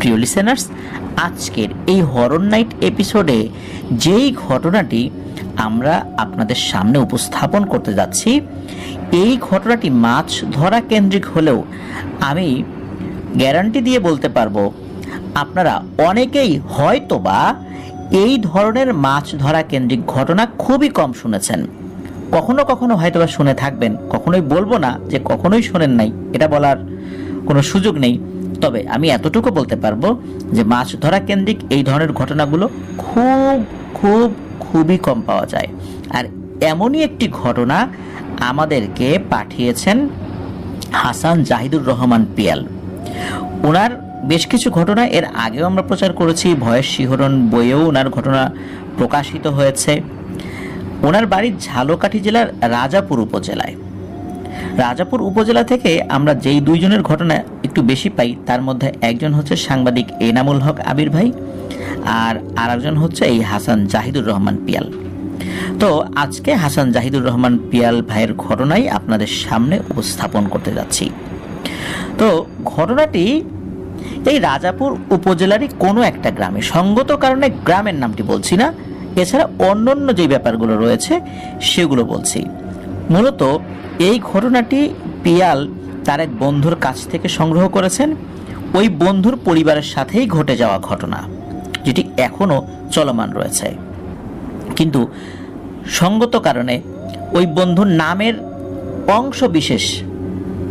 প্রিয় লিসেনার্স, আজকের এই হরর নাইট এপিসোডে যেই ঘটনাটি আমরা আপনাদের সামনে উপস্থাপন করতে যাচ্ছি, এই ঘটনাটি মাছ ধরা কেন্দ্রিক হলেও আমি গ্যারান্টি দিয়ে বলতে পারবো আপনারা অনেকেই হয়তোবা এই ধরনের মাছ ধরা কেন্দ্রিক ঘটনা খুবই কম শুনেছেন। কখনো কখনো হয়তোবা শুনে থাকবেন, কখনোই বলবো না যে কখনোই শোনেন নাই, এটা বলার কোনো সুযোগ নেই। তবে আমি এতটুকু বলতে পারবো যে মাছ ধরা কেন্দ্রিক এই ধরনের ঘটনাগুলো খুবই কম পাওয়া যায়। আর এমনই একটি ঘটনা আমাদেরকে পাঠিয়েছেন হাসান জাহিদুর রহমান পিয়াল। ওনার বেশ কিছু ঘটনা এর আগেও আমরা প্রচার করেছি, ভয়ের শিহরণ বইয়েও ওনার ঘটনা প্রকাশিত হয়েছে। ওনার বাড়ি ঝালকাঠি জেলার রাজাপুর উপজেলায়। রাজাপুর উপজেলা থেকে আমরা যেই দুইজনের ঘটনা একটু বেশি পাই, তার মধ্যে একজন হচ্ছে সাংবাদিক এনামুল হক আবির ভাই, আর আরেকজন হচ্ছে এই হাসান জাহিদুর রহমান পিয়াল। তো আজকে হাসান জাহিদুর রহমান পিয়াল ভাইয়ের ঘটনাই আপনাদের সামনে উপস্থাপন করতে যাচ্ছি। তো ঘটনাটি এই রাজাপুর উপজেলারই কোনো একটা গ্রামে, সঙ্গত কারণে গ্রামের নামটি বলছি না, এছাড়া অন্যান্য যে ব্যাপারগুলো রয়েছে সেগুলো বলছি। মূলত এই ঘটনাটি পিয়াল তার এক বন্ধুর কাছ থেকে সংগ্রহ করেছেন। ওই বন্ধুর পরিবারের সাথেই ঘটে যাওয়া ঘটনা, যেটি এখনো চলমান রয়েছে। কিন্তু সঙ্গত কারণে ওই বন্ধুর নামের অংশ বিশেষ,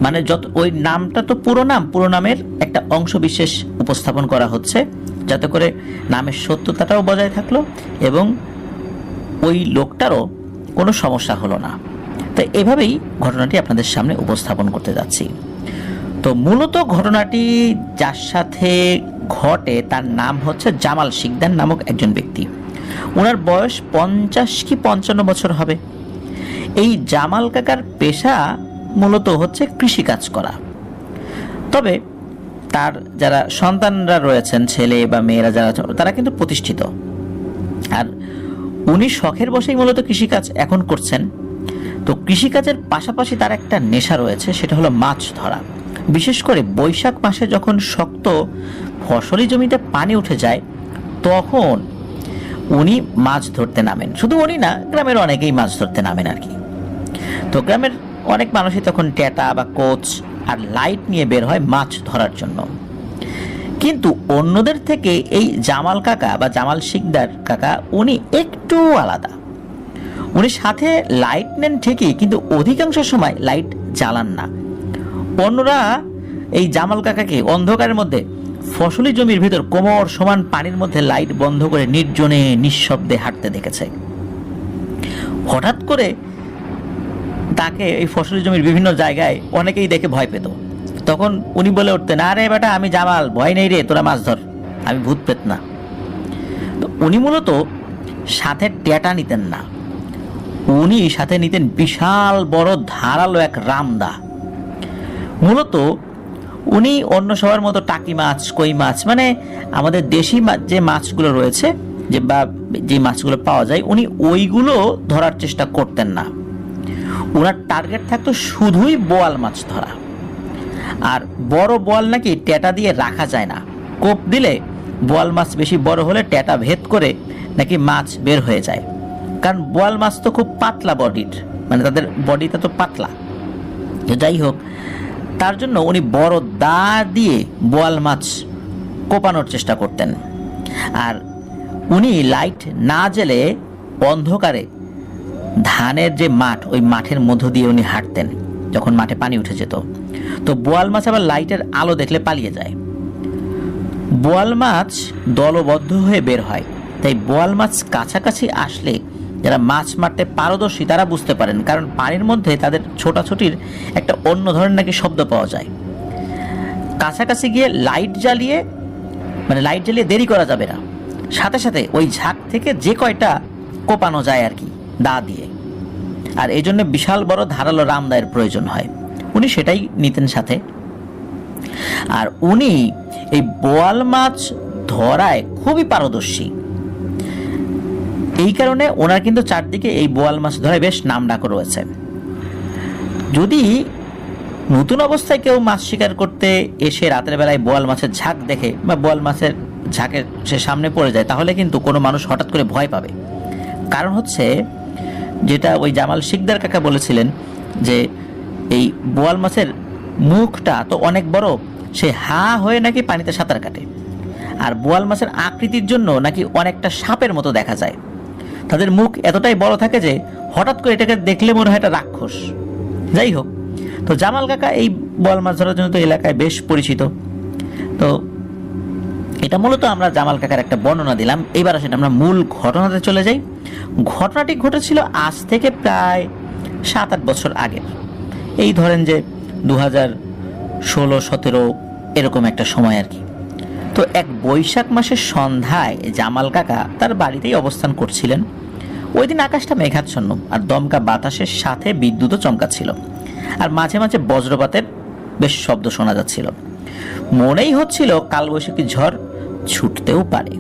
মানে যত ওই নামটা তো পুরো নামের একটা অংশ বিশেষ উপস্থাপন করা হচ্ছে, যাতে করে নামের সত্যতাটাও বজায় থাকলো এবং ওই লোকটারও কোনো সমস্যা হলো না। তো এভাবেই ঘটনাটি আপনাদের সামনে উপস্থাপন করতে যাচ্ছি। তো মূলত ঘটনাটি যার সাথে ঘটে তার নাম হচ্ছে জামাল শিকদার নামক একজন ব্যক্তি। ওনার বয়স 50 কি 55 বছর হবে। এই জামাল কাকার পেশা মূলত হচ্ছে কৃষিকাজ করা। তবে তার যারা সন্তানরা রয়েছেন, ছেলে বা মেয়েরা যারা, তারা কিন্তু প্রতিষ্ঠিত। আর উনি শখের বশেই মূলত কৃষিকাজ এখন করছেন। তো কৃষিকাজের পাশাপাশি তার একটা নেশা রয়েছে, সেটা হলো মাছ ধরা। বিশেষ করে বৈশাখ মাসে যখন শক্ত ফসলি জমিতে পানি উঠে যায়, তখন উনি মাছ ধরতে নামেন। শুধু উনি না, গ্রামের অনেকেই মাছ ধরতে নামেন আর কি। তো গ্রামের অনেক মানুষই তখন ট্যাটা বা কোচ আর লাইট নিয়ে বের হয় মাছ ধরার জন্য। কিন্তু অন্যদের থেকে এই জামাল কাকা বা জামাল শিকদার কাকা উনি একটু আলাদা। উনি সাথে লাইট নেন ঠিকই, কিন্তু অধিকাংশ সময় লাইট জ্বালান না। অন্যরা এই জামাল কাকাকে অন্ধকারের মধ্যে ফসলি জমির ভিতর কোমর সমান পানির মধ্যে লাইট বন্ধ করে নির্জনে নিঃশব্দে হাঁটতে দেখেছে। হঠাৎ করে তাকে এই ফসলি জমির বিভিন্ন জায়গায় অনেকেই দেখে ভয় পেত। তখন উনি বলে উঠতেন, আরে বেটা আমি জামাল, ভয় নেই রে, তোরা মাছ ধর, আমি ভূত পেত না। তো উনি মূলত সাথে ট্যাটা নিতেন না, উনি সাথে নিতেন বিশাল বড় ধারালো এক রামদা। মূলত উনি অন্য সবার মতো টাকি মাছ, কই মাছ, মানে আমাদের দেশি যে মাছগুলো রয়েছে, যে মাছগুলো পাওয়া যায়, উনি ওইগুলো ধরার চেষ্টা করতেন না। ওনার টার্গেট থাকতো শুধুই বোয়াল মাছ ধরা। আর বড় বোয়াল নাকি ট্যাটা দিয়ে রাখা যায় না, কোপ দিলে বোয়াল মাছ বেশি বড় হলে ট্যাটা ভেদ করে নাকি মাছ বের হয়ে যায়। কারণ বোয়াল মাছ তো খুব পাতলা বডির, মানে তাদের বডিটা তো পাতলা। যাই হোক, তার জন্য উনি বড় দা দিয়ে বোয়াল মাছ কোপানোর চেষ্টা করতেন। আর উনি লাইট না জ্বেলে অন্ধকারে ধানের যে মাঠ, ওই মাঠের মধ্য দিয়ে উনি হাঁটতেন যখন মাঠে পানি উঠে যেত। তো বোয়াল মাছ আবার লাইটের আলো দেখলে পালিয়ে যায়। বোয়াল মাছ দলবদ্ধ হয়ে বের হয়, তাই বোয়াল মাছ কাছাকাছি আসলে যারা মাছ মারতে পারদর্শী তারা বুঝতে পারেন, কারণ পানির মধ্যে তাদের ছোটাছুটির একটা অন্য ধরনের নাকি শব্দ পাওয়া যায়। কাছাকাছি গিয়ে লাইট জ্বালিয়ে দেরি করা যাবে না, সাথে সাথে ওই ঝাঁক থেকে যে কয়টা কোপানো যায় আর কি, দা দিয়ে। আর এই জন্য বিশাল বড় ধারালো রামদায়ের প্রয়োজন হয়, উনি সেটাই নিতেন সাথে। আর উনি এই বোয়াল মাছ ধরায় খুবই পারদর্শী। এই কারণে ওনার কিন্তু চারদিকে এই বোয়াল মাছ ধরায় বেশ নাম ডাক রয়েছে। যদি নতুন অবস্থায় কেউ মাছ শিকার করতে এসে রাতের বেলায় বোয়াল মাছের ঝাঁক দেখে বা বোয়াল মাছের ঝাঁকের সে সামনে পড়ে যায়, তাহলে কিন্তু কোনো মানুষ হঠাৎ করে ভয় পাবে। কারণ হচ্ছে যেটা ওই জামাল শিকদার কাকা বলেছিলেন যে এই বোয়াল মাছের মুখটা তো অনেক বড়, সে হা হয়ে নাকি পানিতে সাঁতার কাটে। আর বোয়াল মাছের আকৃতির জন্য নাকি অনেকটা সাপের মতো দেখা যায়। তাদের মুখ এতটাই বড় থাকে যে হঠাৎ করে এটাকে দেখলে মনে হয় এটা রাক্ষস। যাই হোক, তো জামাল কাকা এই বোয়াল মাছ ধরার জন্য তো এলাকায় বেশ পরিচিত। তো এটা মূলত আমরা জামাল কাকার একটা বর্ণনা দিলাম। এবার আসলে আমরা মূল ঘটনাতে চলে যাই। ঘটনাটি ঘটেছিল আজ থেকে প্রায় 7-8 বছর আগে। এই ধরেন যে 2016-17 এরকম একটা সময় আর কি। তো এক বৈশাখ মাসের সন্ধ্যায় জামাল কাকা তার বাড়িতেই অবস্থান করছিলেন। ওই দিন আকাশটা মেঘাচ্ছন্ন আর দমকা বাতাসের সাথে বিদ্যুৎও চমকাচ্ছিল, আর মাঝে মাঝে বজ্রপাতের বেশ শব্দ শোনা যাচ্ছিল। মনেই হচ্ছিল কালবৈশাখী ঝড় ছুটতেও পারে।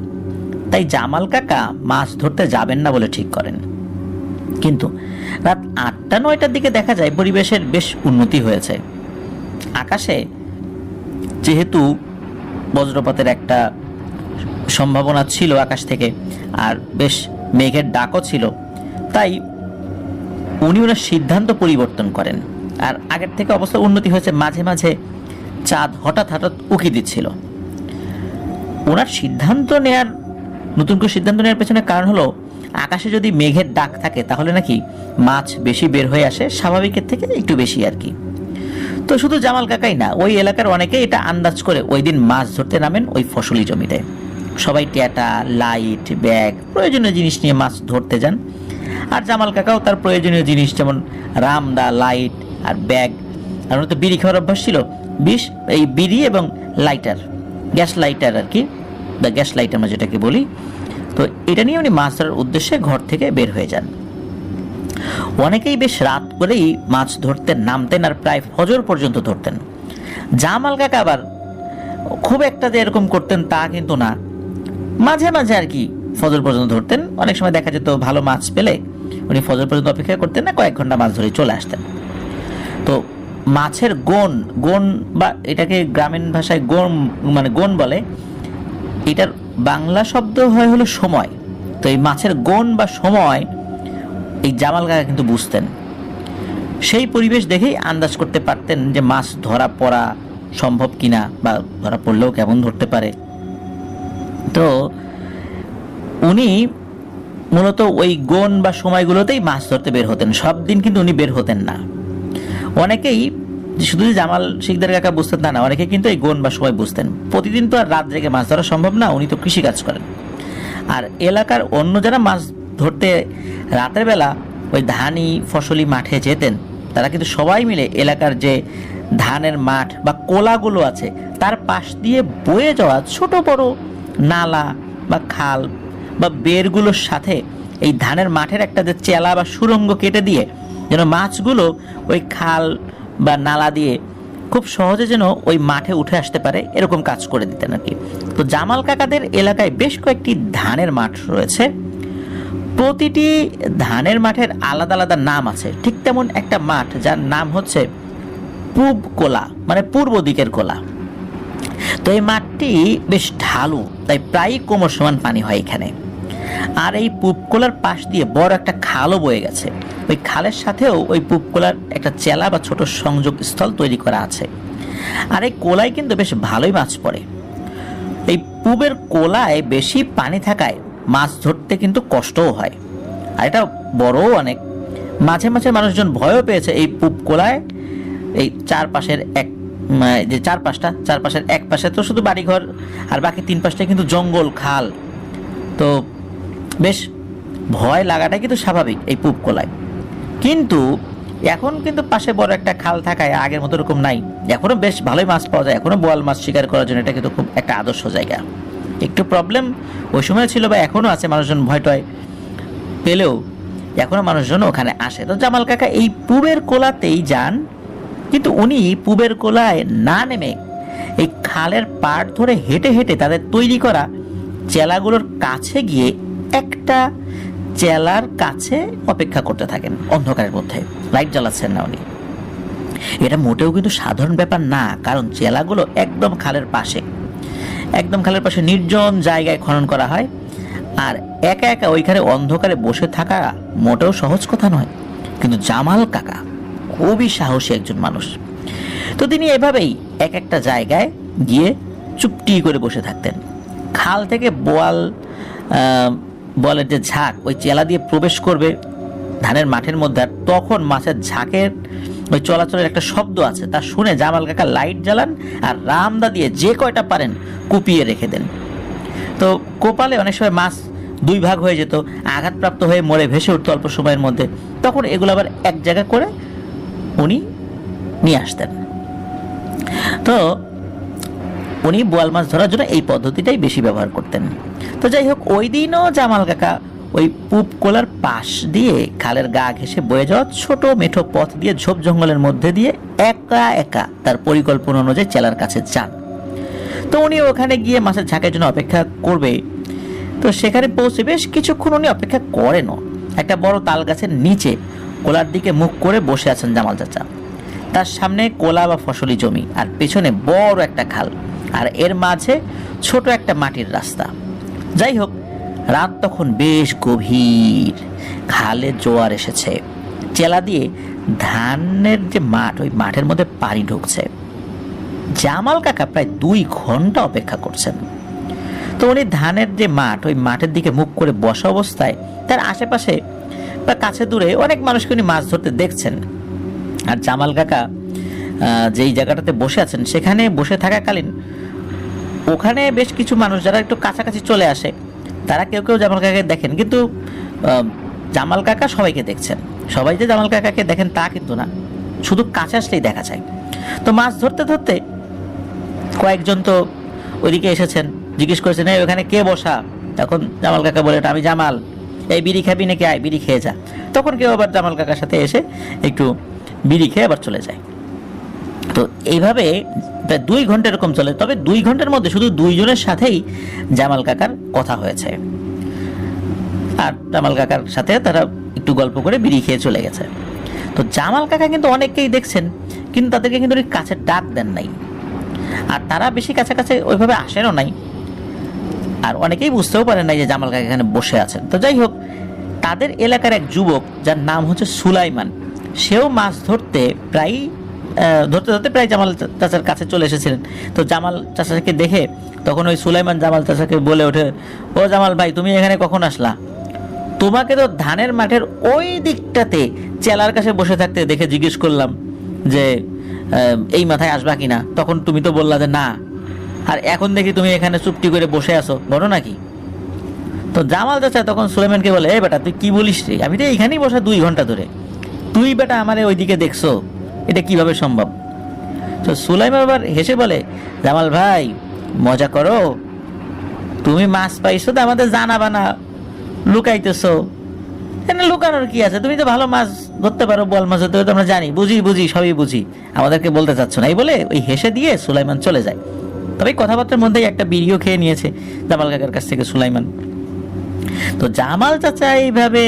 তাই জামাল কাকা মাছ ধরতে যাবেন না বলে ঠিক করেন। কিন্তু রাত 8টা-9টার দিকে দেখা যায় পরিবেশের বেশ উন্নতি হয়েছে। আকাশে যেহেতু বজ্রপাতের একটা সম্ভাবনা ছিল আকাশ থেকে, আর বেশ মেঘের ডাকও ছিল, তাই উনি ওনার সিদ্ধান্ত পরিবর্তন করেন। আর আগের থেকে অবস্থা উন্নতি হয়েছে, মাঝে মাঝে চাঁদ হঠাৎ হঠাৎ উকি দিচ্ছিল। ওনার নতুন করে সিদ্ধান্ত নেওয়ার পেছনে কারণ হলো, আকাশে যদি মেঘের ডাক থাকে তাহলে নাকি মাছ বেশি বের হয়ে আসে, স্বাভাবিকের থেকে একটু বেশি আর কি। তো শুধু জামাল কাকাই না, ওই এলাকার অনেকেই এটা আন্দাজ করে ওই দিন মাছ ধরতে নামেন ওই ফসলি জমিতে। সবাই ট্যাটা, লাইট, ব্যাগ, প্রয়োজনীয় জিনিস নিয়ে মাছ ধরতে যান। আর জামাল কাকাও তার প্রয়োজনীয় জিনিস যেমন রামদা, লাইট আর ব্যাগ, আর ওনার তো বিড়ি খাওয়ার অভ্যাস ছিল, এই বিড়ি এবং লাইটার, গ্যাস লাইটার আর কি, বা গ্যাস লাইট আমরা যেটাকে বলি। তো এটা নিয়ে উনি মাছ ধরার উদ্দেশ্যে ঘর থেকে বের হয়ে যান। অনেকেই বেশ রাত করেই মাছ ধরতে নামতেন আর প্রায় ফজর পর্যন্ত ধরতেন। জামাল কাকা আবার খুব একটা যে এরকম করতেন তা কিন্তু না, মাঝে মাঝে আর কি ফজর পর্যন্ত ধরতেন। অনেক সময় দেখা যেত ভালো মাছ পেলে উনি ফজর পর্যন্ত অপেক্ষা করতেন না, কয়েক ঘন্টা মাছ ধরে চলে আসতেন। তো মাছের গন বা এটাকে গ্রামীণ ভাষায় গন বলে, এটার বাংলা শব্দ হলো সময়। তো এই মাছের গন বা সময় এই জামাল কাকা কিন্তু বুঝতেন। সেই পরিবেশ দেখেই আন্দাজ করতে পারতেন যে মাছ ধরা পড়া সম্ভব কিনা, বা ধরা পড়লেও কেমন ধরতে পারে। তো উনি মূলত ওই গন বা সময়গুলোতেই মাছ ধরতে বের হতেন, সব দিন কিন্তু উনি বের হতেন না। অনেকেই শুধু যে জামাল শিকদার কাকা বুঝতেন তা না, অনেকে কিন্তু এই গন বা সময় বুঝতেন। প্রতিদিন তো আর রাত জেগে মাছ ধরা সম্ভব না, উনি তো কৃষিকাজ করেন। আর এলাকার অন্য যারা মাছ ধরতে রাতের বেলা ওই ধানি ফসলি মাঠে যেতেন, তারা কিন্তু সবাই মিলে এলাকার যে ধানের মাঠ বা কোলাগুলো আছে তার পাশ দিয়ে বয়ে যাওয়া ছোট বড় নালা বা খাল বা বেরগুলোর সাথে এই ধানের মাঠের একটা যে চেলা বা সুরঙ্গ কেটে দিয়ে যেন মাছগুলো ওই খাল বা নালা দিয়ে খুব সহজে যেন ওই মাঠে উঠে আসতে পারে, এরকম কাজ করে দিতেন আর কি। তো জামাল কাকাদের এলাকায় বেশ কয়েকটি ধানের মাঠ রয়েছে। প্রতিটি ধানের মাঠের আলাদা আলাদা নাম আছে। ঠিক তেমন একটা মাঠ যার নাম হচ্ছে পূব কোলা, মানে পূর্ব দিকের কোলা। তো এই মাঠটি বেশ ঢালু, তাই প্রায়ই কোমর সমান পানি হয় এখানে। আর এই পূবকোলার পাশ দিয়ে বড় একটা খালও বয়ে গেছে। ওই খালের সাথেও ওই পূবকোলার একটা চেলা বা ছোট সংযোগ স্থল তৈরি করা আছে। আর এই কোলায় কিন্তু বেশ ভালোই মাছ পড়ে। এই পূবের কোলায় বেশি পানি থাকায় মাছ ধরতে কিন্তু কষ্টও হয়, আর এটা বড়ও অনেক। মাঝে মাঝে মানুষজন ভয়ও পেয়েছে এই পূবকোলায়। এই চারপাশের এক পাশে তো শুধু বাড়িঘর, আর বাকি 3 পাশটা কিন্তু জঙ্গল, খাল। তো বেশ ভয় লাগাটাই কিন্তু স্বাভাবিক এই পূবকোলায়। কিন্তু এখন কিন্তু পাশে বড় একটা খাল থাকায় আগের মতো এরকম নাই। এখনো বেশ ভালোই মাছ পাওয়া যায়, এখনো বোয়াল মাছ শিকার করার জন্য এটা কিন্তু খুব একটা আদর্শ জায়গা। একটু প্রবলেম ওই সময় ছিল বা এখনো আছে, মানুষজন ভয় টয় পেলেও এখনো মানুষজন ওখানে আসে। তো জামাল কাকা এই পূবের কোলাতেই যান, কিন্তু উনি পূবের কোলায় না নেমে এই খালের পাড় ধরে হেঁটে হেঁটে তাদের তৈরি করা চেলাগুলোর কাছে গিয়ে একটা চেলার কাছে অপেক্ষা করতে থাকেন। অন্ধকারের মধ্যে লাইট জ্বালাচ্ছেন না উনি। এটা মোটেও কিন্তু সাধারণ ব্যাপার না, কারণ চেলাগুলো একদম খালের পাশে নির্জন জায়গায় খনন করা হয়। আর একা একা ওইখানে অন্ধকারে বসে থাকা মোটেও সহজ কথা নয়। কিন্তু জামাল কাকা খুবই সাহসী একজন মানুষ। তো তিনি এভাবেই এক একটা জায়গায় গিয়ে চুপটি করে বসে থাকতেন। খাল থেকে বলের যে ঝাঁক ওই চেলা দিয়ে প্রবেশ করবে ধানের মাঠের মধ্যে, আর তখন মাছের ঝাঁকের ওই চলাচলের একটা শব্দ আছে, তা শুনে জামাল কাকা লাইট জ্বালান আর রামদা দিয়ে যে কয়টা পারেন কুপিয়ে রেখে দেন। তো কোপালে অনেক সময় মাছ দুই ভাগ হয়ে যেত, আঘাতপ্রাপ্ত হয়ে মরে ভেসে উঠতো অল্প সময়ের মধ্যে। তখন এগুলো আবার এক জায়গা করে উনি নিয়ে আসতেন। তো উনি বোয়াল মাছ ধরার জন্য এই পদ্ধতিটাই বেশি ব্যবহার করতেন। তো যাই হোক, ওই দিনও জামাল কাকা ওই পুপ কোলার পাশ দিয়ে খালের গা ঘেঁষে বয়ে যাওয়া ছোট মেঠো পথ দিয়ে ঝোপ জঙ্গলের মধ্যে দিয়ে একা একা তার পরিকল্পনা অনুযায়ী চেলার কাছে যান। তো উনি ওখানে গিয়ে মাছের ঝাঁকের জন্য অপেক্ষা করবে। তো সেখানে পৌঁছে বেশ কিছুক্ষণ উনি অপেক্ষা করেনও। একটা বড় তাল গাছের নিচে কোলার দিকে মুখ করে বসে আছেন জামাল চাচা। তার সামনে কোলা বা ফসলি জমি, আর পেছনে বড় একটা খাল, আর এর মাঝে ছোট একটা মাটির রাস্তা। যাই হোক, রাত তখন বেশ গভীর, খালে জোয়ার এসেছে, চেলা দিয়ে ধানের যে মাঠ ওই মাঠের মধ্যে পানি ঢুকছে। জামাল কাকা প্রায় 2 ঘন্টা অপেক্ষা করছেন। তো উনি ধানের যে মাঠ ওই মাঠের দিকে মুখ করে বসা অবস্থায় তার আশেপাশে বা কাছে দূরে অনেক মানুষকে উনি মাছ ধরতে দেখছেন। আর জামাল কাকা যেই জায়গাটাতে বসে আছেন সেখানে বসে থাকাকালীন ওখানে বেশ কিছু মানুষ যারা একটু কাছাকাছি চলে আসে, তারা কেউ কেউ জামাল কাকাকে দেখেন, কিন্তু জামাল কাকা সবাইকে দেখছেন। সবাই যে জামাল কাকাকে দেখেন তা কিন্তু না, শুধু কাছে আসলেই দেখা যায়। তো মাছ ধরতে ধরতে কয়েকজন তো ওইদিকে এসেছেন, জিজ্ঞেস করেছেন এই ওখানে কে বসা। তখন জামাল কাকা বলে, আমি জামাল, এই বিড়ি খাবি নাকি, আয় বিড়ি খেয়ে যা। তখন কেউ আবার জামাল কাকার সাথে এসে একটু বিড়ি খেয়ে আবার চলে যায়। তো এইভাবে প্রায় 2 ঘন্টা এরকম চলে। তবে 2 ঘন্টার মধ্যে শুধু 2 জনের সাথেই জামাল কাকার কথা হয়েছে, আর জামাল কাকার সাথে তারা একটু গল্প করে বিড়ি খেয়ে চলে গেছে। তো জামাল কাকা কিন্তু অনেককেই দেখছেন, কিন্তু তাদেরকে কিন্তু কাছে ডাক দেন নাই, আর তারা বেশি কাছাকাছি ওইভাবে আসেনও নাই, আর অনেকেই বুঝতেও পারেন নাই যে জামাল কাকা এখানে বসে আছেন। তো যাই হোক, তাদের এলাকার এক যুবক যার নাম হচ্ছে সুলাইমান, সেও মাছ ধরতে প্রায় জামাল চাচার কাছে চলে এসেছিলেন। তো জামাল চাচাকে দেখে তখন ওই সুলাইমান জামাল চাচাকে বলে ওঠে, ও জামাল ভাই, তুমি এখানে কখন আসলা? তোমাকে তো ধানের মাঠের ওই দিকটাতে চেলার কাছে বসে থাকতে দেখে জিজ্ঞেস করলাম যে এই মাথায় আসবা কিনা, তখন তুমি তো বললা যে না, আর এখন দেখি তুমি এখানে চুপটি করে বসে আছো, বলো নাকি? তো জামাল চাচা তখন সুলাইমানকে বলে, এ বেটা তুই কি বলিস রে, আমি তো এইখানেই বসা 2 ঘন্টা ধরে, তুই বেটা আমারে ওইদিকে দেখছো, এটা কিভাবে সম্ভব? তো সুলাইমান আবার হেসে বলে, জামাল ভাই মজা করো, তুমি মাছ পাইছো তো আমাদের জানাবা না, লুকাইতেছো। এখানে লুকানোর কি আছে, তুমি তো ভালো মাছ ধরতে পারো, বল মাছ ধরতে আমরা জানি, বুঝি সবই বুঝি, আমাদেরকে বলতে চাচ্ছ না। এই বলে ওই হেসে দিয়ে সুলাইমান চলে যায়। তবে কথাবার্তার মধ্যেই একটা বিড়িও খেয়ে নিয়েছে জামাল কাকার কাছ থেকে সুলাইমান। তো জামাল চাচা এইভাবে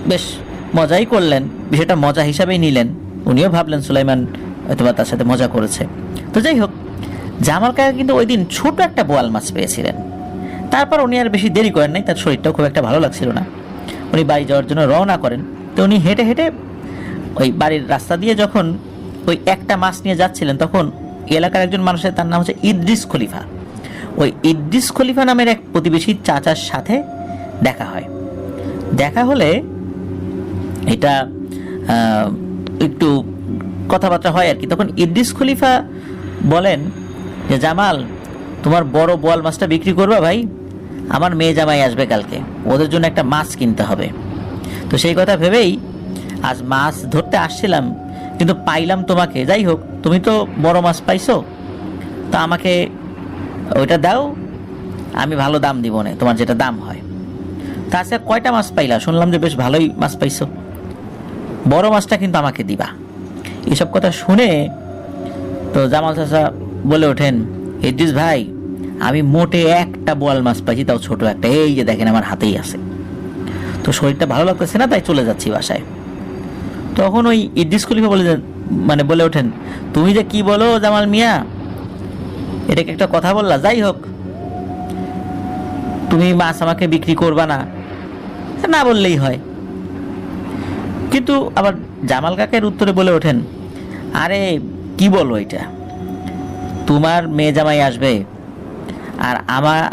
বেশ মজাই করলেন, বিষয়টা মজা হিসাবেই নিলেন। উনিও ভাবলেন সুলাইমান হয়তোবা তার সাথে মজা করেছে। তো যাই হোক, জামাল কাকা কিন্তু ওই দিন ছোট একটা বোয়াল মাছ পেয়েছিলেন। তারপর উনি আর বেশি দেরি করেন নাই, তার শরীরটাও খুব একটা ভালো লাগছিল না। উনি বাড়ি যাওয়ার জন্য রওনা করেন। তো উনি হেঁটে হেঁটে ওই বাড়ির রাস্তা দিয়ে যখন ওই একটা মাছ নিয়ে যাচ্ছিলেন, তখন এলাকার একজন মানুষের, তার নাম হচ্ছে ইদ্রিস খলিফা, ওই ইদ্রিস খলিফা নামের এক প্রতিবেশী চাচার সাথে দেখা হয়। দেখা হলে এটা একটু কথাবার্তা হয় আর কি। তখন ইদ্রিস খলিফা বলেন যে, জামাল, তোমার বড় বোয়াল মাছটা বিক্রি করবা ভাই, আমার মেয়ে জামাই আসবে কালকে, ওদের জন্য একটা মাছ কিনতে হবে। তো সেই কথা ভেবেই আজ মাছ ধরতে আসছিলাম, কিন্তু পাইলাম তোমাকে। যাই হোক, তুমি তো বড় মাছ পাইছো, তো আমাকে ওইটা দাও, আমি ভালো দাম দিব না, তোমার যেটা দাম হয়। তাছাড়া কয়টা মাছ পাইলা? শুনলাম যে বেশ ভালোই মাছ পাইছো, বড় মাছটা কিন্তু আমাকে দিবা। এসব কথা শুনে তো জামাল চাচা বলে ওঠেন, ইদ্রিস ভাই, আমি মোটে একটা বোয়াল মাছ পাইছি, তাও ছোট একটা, এই যে দেখেন আমার হাতেই আছে। তো শরীরটা ভালো লাগতেছে না, তাই চলে যাচ্ছি বাসায়। তখন ওই ইদ্রিস খলিফা বলে ওঠেন, তুমি যে কি বলো জামাল মিয়া, এটাকে একটা কথা বললা? যাই হোক, তুমি মাছ আমাকে বিক্রি করবা না, না বললেই হয়। কিন্তু আবার জামাল কাকের উত্তরে বলে ওঠেন, আরে কি বলো এটা, তোমার মেয়ে জামাই আসবে আর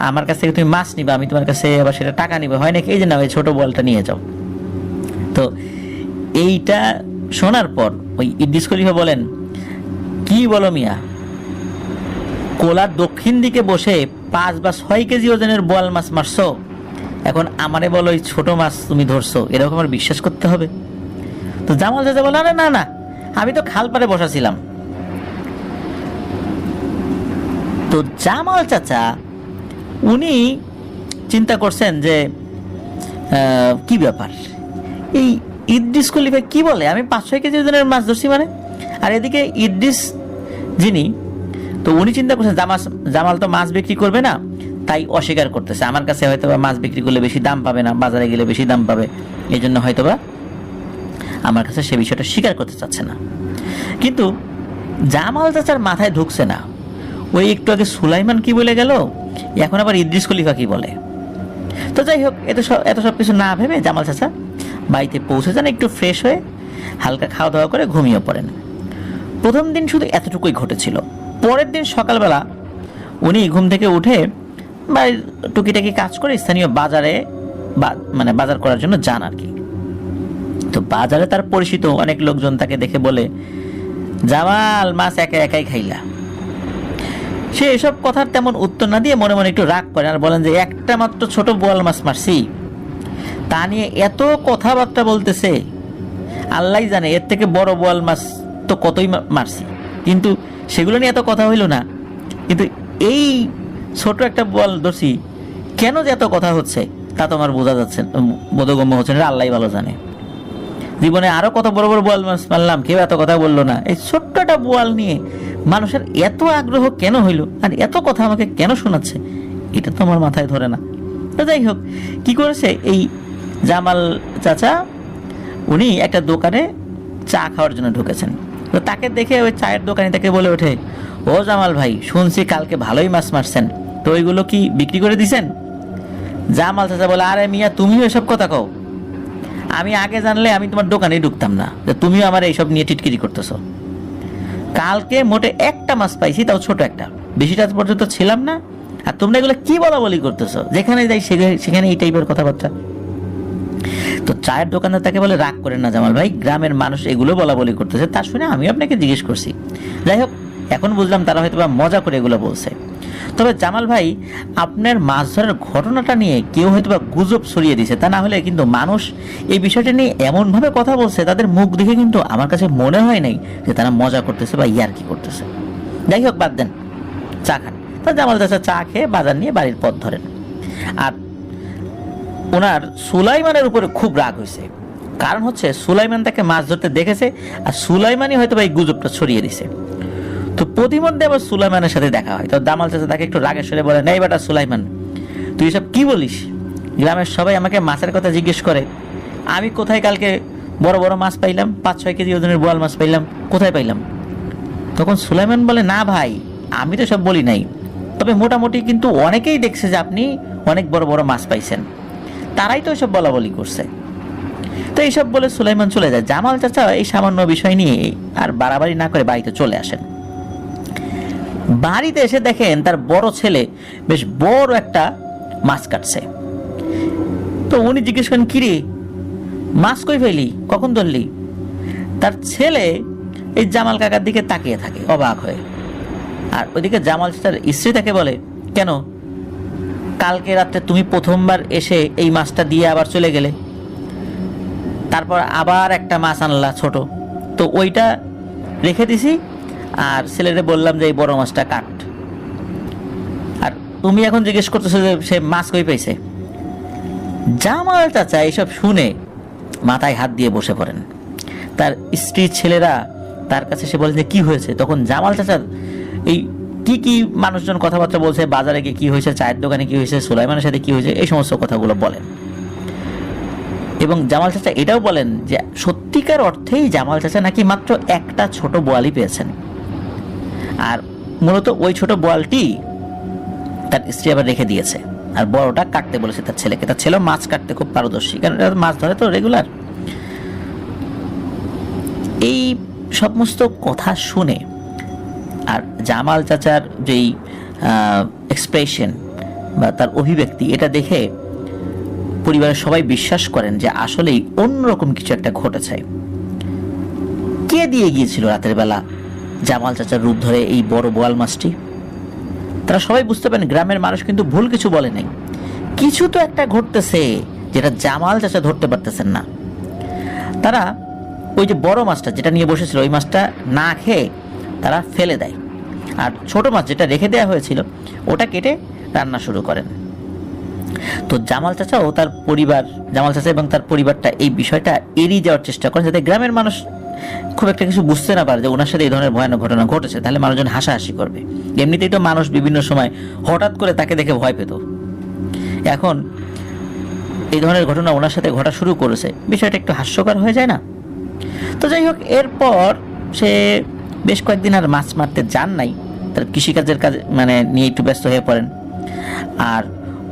আমার কাছ থেকে তুমি মাছ নিবে, আমি তোমার কাছে আবার সেটা টাকা নিবে, হয় নাকি? এই যে না, ওই ছোট বলটা নিয়ে যাও। তো এইটা শোনার পর ওই ইদ্রিস খলিফা বলেন, কি বলো মিয়া, কোলার দক্ষিণ দিকে বসে 5 বা 6 কেজি ওজনের বোয়াল মাছ মারছো, এখন আমারে বলো এই ছোট মাছ তুমি ধরছো, এরকম আমার বিশ্বাস করতে হবে? তো জামাল চাচা বলে, আরে না না, আমি তো খাল পাড়ে বসাছিলাম। তো জামাল চাচা উনি চিন্তা করছেন যে কি ব্যাপার, এই ইদ্রিস খলিফা কি বলে, আমি 5-6 কেজি ওজনের মাছ ধরছি মানে? আর এদিকে ইদ্রিস যিনি, তো উনি চিন্তা করছেন জামাল তো মাছ বিক্রি করবে না, তাই অস্বীকার করতেছে, আমার কাছে হয়তো বা মাছ বিক্রি করলে বেশি দাম পাবে না, বাজারে গেলে বেশি দাম পাবে, এই জন্য হয়তো বা আমার কাছে সে বিষয়টা স্বীকার করতে চাচ্ছে না। কিন্তু জামাল চাচার মাথায় ঢুকছে না, ওই একটু আগে সুলাইমান কি বলে গেল, এখন আবার ইদ্রিস খলিফা কি বলে। তো যাই হোক, এত সব কিছু না ভেবে জামাল চাচা বাড়িতে পৌঁছে যান, একটু ফ্রেশ হয়ে হালকা খাওয়া দাওয়া করে ঘুমিয়ে পড়েন। প্রথম দিন শুধু এতটুকুই ঘটেছিল। পরের দিন সকালবেলা উনি ঘুম থেকে উঠে বাড়ির টুকিটাকি কাজ করে স্থানীয় বাজারে বাজার করার জন্য যান আর কি। তো বাজারে তার পরিচিত অনেক লোকজন তাকে দেখে বলে, জামাল মাছ একা একাই খাইলা। সে এসব কথার তেমন উত্তর না দিয়ে মনে মনে একটু রাগ করেন আর বলেন যে একটা মাত্র ছোট বোয়াল মাছ মারছি, তা নিয়ে এত কথাবার্তা বলতেছে, আল্লাহ জানে এর থেকে বড় বোয়াল মাছ তো কতই মারছি, কিন্তু সেগুলো নিয়ে এত কথা হইল না, কিন্তু এই ছোট একটা বোয়াল ধরছি, কেন যে এত কথা হচ্ছে তা তো আমার বোঝা যাচ্ছে, বোধগম্য হচ্ছে না, আল্লাহ ভালো জানে। জীবনে আরো কত বড় বড় বোয়াল মাছ মারলাম, কেউ এত কথা বললো না, এই ছোট্ট একটা বোয়াল নিয়ে মানুষের এত আগ্রহ কেন হইল, আর এত কথা আমাকে কেন শোনাচ্ছে, এটা তো আমার মাথায় ধরে না। তো যাই হোক, কি করেছে এই জামাল চাচা, উনি একটা দোকানে চা খাওয়ার জন্য ঢুকেছেন। তো তাকে দেখে ওই চায়ের দোকানি তাকে বলে ওঠে, ও জামাল ভাই, শুনছি কালকে ভালোই মাছ মারছেন, তো ওইগুলো কি বিক্রি করে দিছেন? জামাল চাচা বলে, আরে মিয়া, তুমিও এসব কথা কও, আমি আগে জানলে আমি তোমার দোকানেই ঢুকতাম না, যে তুমিও আমার এইসব নিয়ে টিটকিরি করতেছো। কালকে মোটে একটা মাছ পাইছি, তাও ছোট একটা, বেশিটা পর্যন্ত ছিলাম না, আর তোমরা এগুলো কি বলা করতেছো, যেখানে যাই সেখানে এই টাইপের কথাবার্তা। তো চায়ের দোকানদার তাকে বলে, রাগ করেন না জামাল ভাই, গ্রামের মানুষ এগুলো বলা করতেছে, তা শুনে আমি আপনাকে জিজ্ঞেস করছি। যাই হোক, এখন বুঝলাম তারা হয়তো মজা করে এগুলো বলছে। তবে জামাল ভাই, আপনার মাছ ধরার ঘটনাটা নিয়ে কেউ হয়তো গুজব ছড়িয়ে দিয়েছে, তা না হলে কিন্তু মানুষ এই বিষয়টা নিয়ে এমনভাবে কথা বলছে, তাদের মুখ দেখে কিন্তু আমার কাছে মনে হয় নাই যে তারা মজা করতেছে বা ইয়ার্কি করতেছে। যাই হোক, বাদ দেন, চা খান। তা জামাল চাচা চা খেয়ে বাজার নিয়ে বাড়ির পথ ধরেন। আর ওনার সুলাইমানের উপরে খুব রাগ হয়েছে, কারণ হচ্ছে সুলাইমান তাকে মাছ ধরতে দেখেছে, আর সুলাইমানই হয়তো এই গুজবটা ছড়িয়ে দিছে। তো প্রতিমধ্যে আবার সুলাইমানের সাথে দেখা হয়। তো জামাল চাচা তাকে একটু রাগের সরে বলে, নেই বেটা সুলাইমান, তুই এসব কি বলিস? গ্রামের সবাই আমাকে মাছের কথা জিজ্ঞেস করে, আমি কোথায় কালকে বড় বড় মাছ পাইলাম, 5-6 কেজি ওজনের বোয়াল মাছ পাইলাম, কোথায় পাইলাম? তখন সুলাইমান বলে, না ভাই, আমি তো সব বলি নাই, তবে মোটামুটি কিন্তু অনেকেই দেখছে যে আপনি অনেক বড় বড় মাছ পাইছেন, তারাই তো এসব বলি করছে। তো এইসব বলে সুলাইমান চলে যায়। জামাল চাচা এই সামান্য বিষয় নিয়ে আর বাড়াবাড়ি না করে বাড়িতে চলে আসেন। বাড়িতে এসে দেখেন তার বড় ছেলে বেশ বড় একটা মাছ কাটছে। তো উনি জিজ্ঞেস করেন, কিরে, মাছ কই ফেলি, কখন ধরলি? তার ছেলে এই জামাল কাকার দিকে তাকিয়ে থাকে অবাক হয়ে, আর ওইদিকে জামাল চাচার স্ত্রী তাকে বলে, কেন কালকে রাত্রে তুমি প্রথমবার এসে এই মাছটা দিয়ে আবার চলে গেলে, তারপর আবার একটা মাছ আনলা ছোট, তো ওইটা রেখে দিছি, আর ছেলেরে বললাম যে এই বড় মাছটা কাট, আর তুমি এখন জিজ্ঞেস করতেছো যে সে মাছ কই পাইছে। জামাল চাচা এইসব শুনে মাথায় হাত দিয়ে বসে পড়েন। তার স্ত্রী ছেলেরা তার কাছে সে বলে যে কি হয়েছে। তখন জামাল চাচার এই কি মানুষজন কথাবার্তা বলছে, বাজারে গিয়ে কি হয়েছে, চায়ের দোকানে কি হয়েছে, সুলাইমানের সাথে কি হয়েছে, এই সমস্ত কথাগুলো বলেন। এবং জামাল চাচা এটাও বলেন যে সত্যিকার অর্থেই জামাল চাচা নাকি মাত্র একটা ছোট বোয়ালই পেয়েছেন, আর মূলত ওই ছোট বোয়ালটি তার স্ত্রী আবার রেখে দিয়েছে, আর বড়টা কাটতে বলেছে তার ছেলেকে। তার ছেলেও মাছ কাটতে খুব পারদর্শী, কারণ মাছ ধরে তো রেগুলার। এই সমস্ত কথা শুনে আর জামাল চাচার যেই এক্সপ্রেশন বা তার অভিব্যক্তি, এটা দেখে পরিবারের সবাই বিশ্বাস করেন যে আসলেই অন্যরকম কিছু একটা ঘটেছে। কে দিয়ে গিয়েছিল রাতের বেলা জামাল চাচার রূপ ধরে এই বড় বোয়াল মাছটি? তারা সবাই বুঝতে পারেন, গ্রামের মানুষ কিন্তু ভুল কিছু বলে নাই, কিছু তো একটা ঘটতেছে যেটা জামাল চাচা ধরতে পারতেছেন না। তারা ওই যে বড় মাছটা যেটা নিয়ে বসেছিল, ওই মাছটা না খেয়ে তারা ফেলে দেয়, আর ছোট মাছ যেটা রেখে দেওয়া হয়েছিল ওটা কেটে রান্না শুরু করেন। তো জামাল চাচা এবং তার পরিবারটা এই বিষয়টা এড়িয়ে যাওয়ার চেষ্টা করেন, যাতে গ্রামের মানুষ খুব একটা কিছু বুঝতে না পারে যে ওনার সাথে এই ধরনের ভয়ানক ঘটনা ঘটেছে, তাহলে মানুষজন হাসাহাসি করবে। এমনিতেই তো মানুষ বিভিন্ন সময় হঠাৎ করে তাকে দেখে ভয় পেত, এখন এই ধরনের ঘটনা ওনার সাথে ঘটা শুরু করেছে, বিষয়টা একটু হাস্যকর হয়ে যায় না? তো যাই হোক, এরপর সে বেশ কয়েকদিন আর মাছ মারতে যান নাই, তার কৃষিকাজের কাজ নিয়ে একটু ব্যস্ত হয়ে পড়েন। আর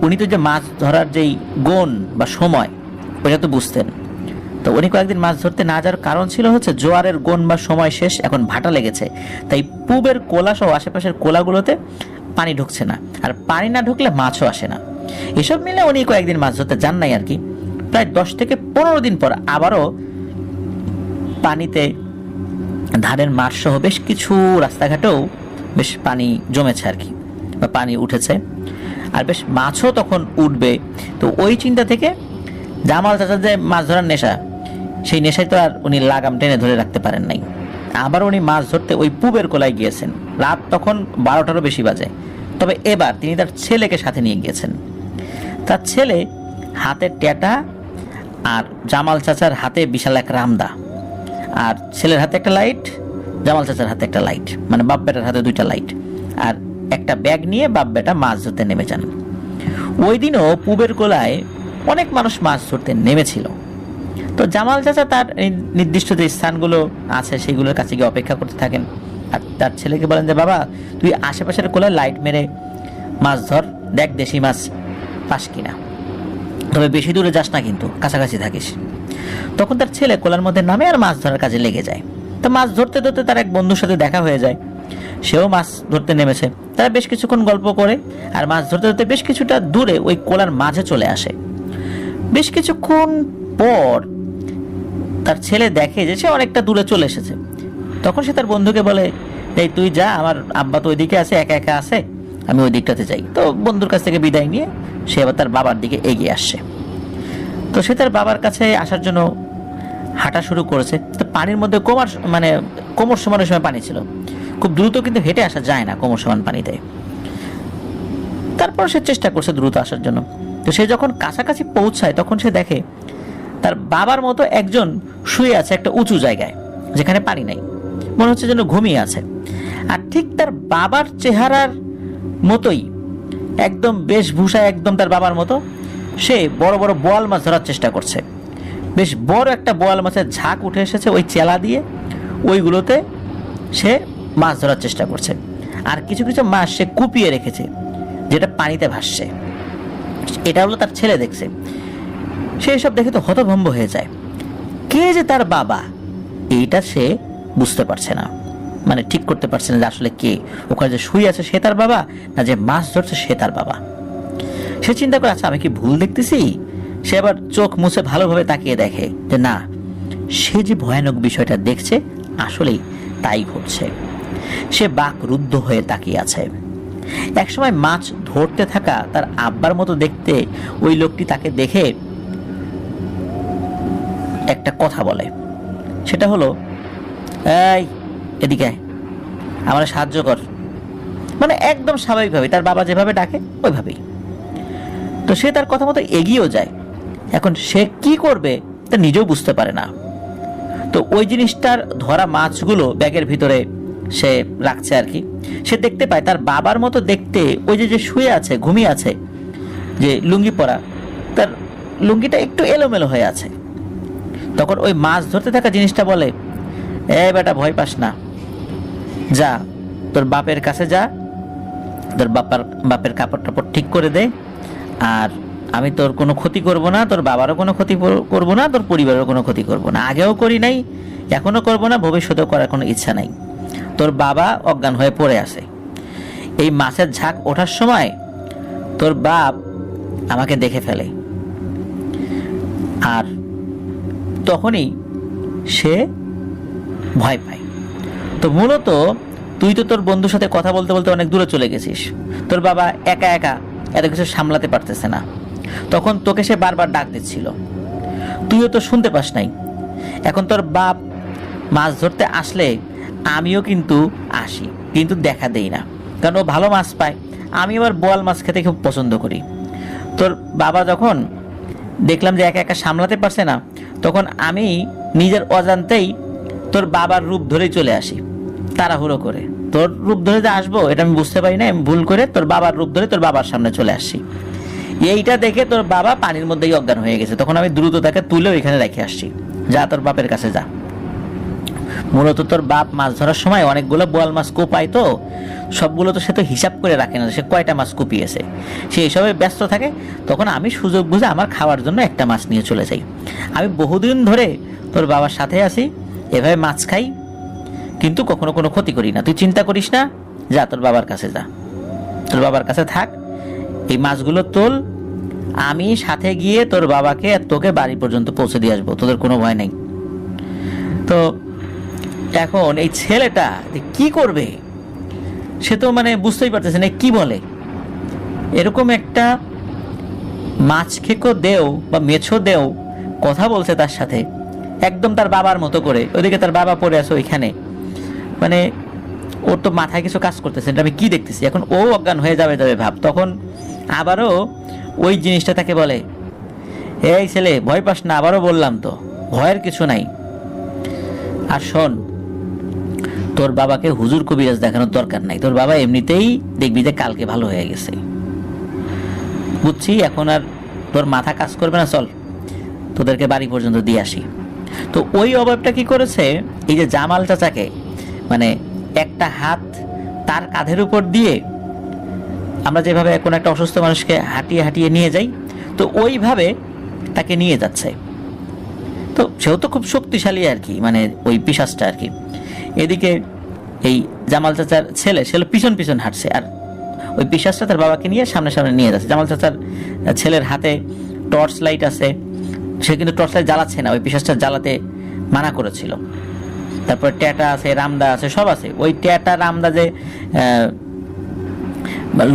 উনি তো যে মাছ ধরার যেই গুণ বা সময় ওটা তো বুঝতেন, তো উনি কয়েকদিন মাছ ধরতে না যাওয়ার কারণ ছিল হচ্ছে জোয়ারের গুণ বা সময় শেষ, এখন ভাটা লেগেছে, তাই পূবের কোলা সহ আশেপাশের কোলাগুলোতে পানি ঢুকছে না, আর পানি না ঢুকলে মাছও আসে না। এসব মিলে উনি কয়েকদিন মাছ ধরতে যান নাই আর কি। প্রায় 10 থেকে 15 দিন পর আবারও পানিতে ধানের মাঠ সহ বেশ কিছু রাস্তাঘাটেও বেশ পানি জমেছে আর কি, বা পানি উঠেছে, আর বেশ মাছও তখন উঠবে। তো ওই চিন্তা থেকে জামাল চাচার যে মাছ ধরার নেশা, সেই নেশায় তো আর উনি লাগাম টেনে ধরে রাখতে পারেন নাই। আবার উনি মাছ ধরতে ওই পূবের কোলায় গিয়েছেন। রাত তখন 12টারও বেশি বাজে। তবে এবার তিনি তার ছেলেকে সাথে নিয়ে গিয়েছেন। তার ছেলে হাতে ট্যাটা, আর জামাল চাচার হাতে বিশাল এক রামদা, আর ছেলের হাতে একটা লাইট, জামাল চাচার হাতে একটা লাইট, বাপ বেটার হাতে 2টা লাইট, আর একটা ব্যাগ নিয়ে বাপ বেটা মাছ ধরতে নেমে যান। ওই দিনও পূবের কোলায় অনেক মানুষ মাছ ধরতে নেমেছিল। তো জামাল চাচা তার নির্দিষ্ট যে স্থানগুলো আছে সেগুলোর কাছে গিয়ে অপেক্ষা করতে থাকেন, আর তার ছেলেকে বলেন যে বাবা, তুই আশেপাশের কোলায় লাইট মেরে মাছ ধর, দেখ দেশি মাছ পাস কিনা, তবে বেশি দূরে যাস না, কিন্তু কাছাকাছি থাকিস। তখন তার ছেলে কোলার মধ্যে নামে আর মাছ ধরার কাজে লেগে যায়। তো মাছ ধরতে ধরতে তার এক বন্ধুর সাথে দেখা হয়ে যায়, সেও মাছ ধরতে নেমেছে। তারা বেশ কিছুক্ষণ গল্প করে, আর মাছ ধরতে ধরতে বেশ কিছুটা দূরে ওই কোলার মাঝে চলে আসে। বেশ কিছুক্ষণ পর তার ছেলে দেখে যে সে অনেকটা দূরে চলে এসেছে। তখন সে তার বন্ধুকে বলে, এই তুই যা, আমার আব্বা তো ওইদিকে আছে, একা একা আছে, আমি ওই দিকটাতে যাই। তো বন্ধুর কাছ থেকে বিদায় নিয়ে সে আবার তার বাবার দিকে এগিয়ে আসছে। তো সে তার বাবার কাছে আসার জন্য হাঁটা শুরু করেছে। তো পানির মধ্যে কোমর সমানের সময় পানি ছিল, খুব দ্রুত কিন্তু হেঁটে আসা যায় না কোমর সমান পানিতে। তারপর সে চেষ্টা করছে দ্রুত আসার জন্য। তো সে যখন কাছাকাছি পৌঁছায় তখন সে দেখে তার বাবার মতো একজন শুয়ে আছে একটা উঁচু জায়গায়, যেখানে পানি নাই, মনে হচ্ছে যেন ঘুমিয়ে আছে। আর ঠিক তার বাবার চেহারার মতোই, একদম বেশভূষা একদম তার বাবার মতো, সে বড় বড় বোয়াল মাছ ধরার চেষ্টা করছে। বেশ বড় একটা বোয়াল মাছের ঝাঁক উঠে এসেছে ওই চেলা দিয়ে, ওইগুলোতে সে মাছ ধরার চেষ্টা করছে। আর কিছু কিছু মাছ সে কুপিয়ে রেখেছে, যেটা পানিতে ভাসছে। এটা হলো তার ছেলে দেখছে। সে এসব দেখে তো হতভম্ব হয়ে যায়। কে যে তার বাবা এইটা সে বুঝতে পারছে না, ঠিক করতে পারছে না যে আসলে কে ওখানে যে শুয়ে আছে সে তার বাবা, না যে মাছ ধরছে সে তার বাবা। সে চিন্তা করে, আচ্ছা আমি কি ভুল দেখতেছি? সে আবার চোখ মুছে ভালোভাবে তাকিয়ে দেখে যে না, সে যে ভয়ানক বিষয়টা দেখছে আসলেই তাই ঘটছে। সে বাকরুদ্ধ হয়ে তাকিয়ে আছে। একসময় মাছ ধরতে থাকা তার আব্বার মতো দেখতে ওই লোকটি তাকে দেখে একটা কথা বলে। সেটা হলো, এই এদিকে আমার সাহায্য কর। একদম স্বাভাবিকভাবে তার বাবা যেভাবে ডাকে ওইভাবেই। তো সে তার কথা মতো এগিয়েও যায়। এখন সে কি করবে তা নিজেও বুঝতে পারে না। তো ওই জিনিসটার ধরা মাছগুলো ব্যাগের ভিতরে সে রাখছে আর কি। সে দেখতে পায় তার বাবার মতো দেখতে ওই যে শুয়ে আছে, ঘুমিয়ে আছে, যে লুঙ্গি পরা, তার লুঙ্গিটা একটু এলোমেলো হয়ে আছে। তখন ওই মাছ ধরতে থাকা জিনিসটা বলে, এ বেটা ভয় পাস না, যা তোর বাপের কাছে যা, তোর বাপের কাপড় টাপড় ঠিক করে দে, আর আমি তোর কোনো ক্ষতি করব না, তোর বাবারও কোনো ক্ষতি করব না, তোর পরিবারেরও কোনো ক্ষতি করব না, আগেও করি নাই, এখনো করব না, ভবিষ্যতেও করার কোনো ইচ্ছা নাই। তোর বাবা অজ্ঞান হয়ে পড়ে আছে, এই মাছের ঝাঁক ওঠার সময় তোর বাপ আমাকে দেখে ফেলে, আর তখনই সে ভয় পায়। তো মূলত তুই তো তোর বন্ধুর সাথে কথা বলতে বলতে অনেক দূরে চলে গেছিস, তোর বাবা একা একা এত কিছু সামলাতে পারতেছে না, তখন তোকে সে বারবার ডাক দিচ্ছিল, তুইও তো শুনতে পাস নাই। এখন তোর বাপ মাছ ধরতে আসলে আমিও কিন্তু আসি, কিন্তু দেখা দেই না, কারণ ও ভালো মাছ পায়, আমি আবার বোয়াল মাছ খেতে খুব পছন্দ করি। তোর বাবা যখন দেখলাম যে একা একা সামলাতে পারছে না, তখন আমি নিজের অজান্তেই তোর বাবার রূপ ধরেই চলে আসি, তাড়াহুড়ো করে। তোর রূপ ধরে যে আসবো এটা আমি বুঝতে পারি না, আমি ভুল করে তোর বাবার রূপ ধরে তোর বাবার সামনে চলে আসছি। এইটা দেখে তোর বাবা পানির মধ্যেই অজ্ঞান হয়ে গেছে, তখন আমি দ্রুত তাকে তুলে ওইখানে রেখে আসছি, যা তোর বাপের কাছে যা। মূলত তোর বাপ মাছ ধরার সময় অনেকগুলো বোয়াল মাছ কোপায়, তো সবগুলো তো সে তো হিসাব করে রাখে না সে কয়টা মাছ কুপিয়েছে, সে এসবে ব্যস্ত থাকে। তখন আমি সুযোগ বুঝে আমার খাওয়ার জন্য একটা মাছ নিয়ে চলে যাই। আমি বহুদিন ধরে তোর বাবার সাথে আছি, এভাবে মাছ খাই, কিন্তু কখনো কোনো ক্ষতি করি না। তুই চিন্তা করিস না, যা তোর বাবার কাছে যা, তোর বাবার কাছে থাক, এই মাছগুলো তোল, আমি সাথে গিয়ে তোর বাবাকে আর তোকে বাড়ি পর্যন্ত পৌঁছে দিয়ে আসবো, তোদের কোনো ভয় নেই। তো এখন এই ছেলেটা কি করবে, সে তো মানে বুঝতেই পারতেছে না কি বলে। এরকম একটা মাছ খেকো দেও বা মেছো দেও কথা বলছে তার সাথে, একদম তার বাবার মতো করে। ওইদিকে তার বাবা পড়ে আছে ওইখানে, মানে ওর তো মাথায় কিছু কাজ করতেছে, আমি কি দেখতেছি। এখন ও অজ্ঞান হয়ে যাবে ভাব, তখন আবারও ওই জিনিসটা তাকে বলে, এই ছেলে ভয় পাস না, আবারও বললাম তো ভয়ের কিছু নাই। আর শোন, তোর বাবাকে হুজুর কবিরাজ দেখানোর দরকার নাই, তোর বাবা এমনিতেই দেখবি যে কালকে ভালো হয়ে গেছে, বুঝছি। এখন আর তোর মাথা কাজ করবে না, চল তোদেরকে বাড়ি পর্যন্ত দিয়ে আসি। তো ওই অভাবটা কি করেছে, এই যে জামাল চাচাকে মানে একটা হাত তার কাঁধের উপর দিয়ে আমরা যেভাবে কোনো একটা অসুস্থ মানুষকে হাঁটিয়ে হাঁটিয়ে নিয়ে যাই, তো ওইভাবে তাকে নিয়ে যাচ্ছে। তো সেও তো খুব শক্তিশালী আর কি, মানে ওই পিশাচটা আর কি। এদিকে এই জামাল চাচার ছেলে পিছন পিছন হাঁটছে, আর ওই পিশাচটা তার বাবাকে নিয়ে সামনে সামনে নিয়ে যাচ্ছে। জামাল চাচার ছেলের হাতে টর্চ লাইট আছে, সে কিন্তু টর্চ লাইট জ্বালাচ্ছে না, ওই পিশাচটা জ্বালাতে মানা করেছিল। তারপর ট্যাটা আছে, রামদা আছে, সব আছে। ওই ট্যাটা রামদা যে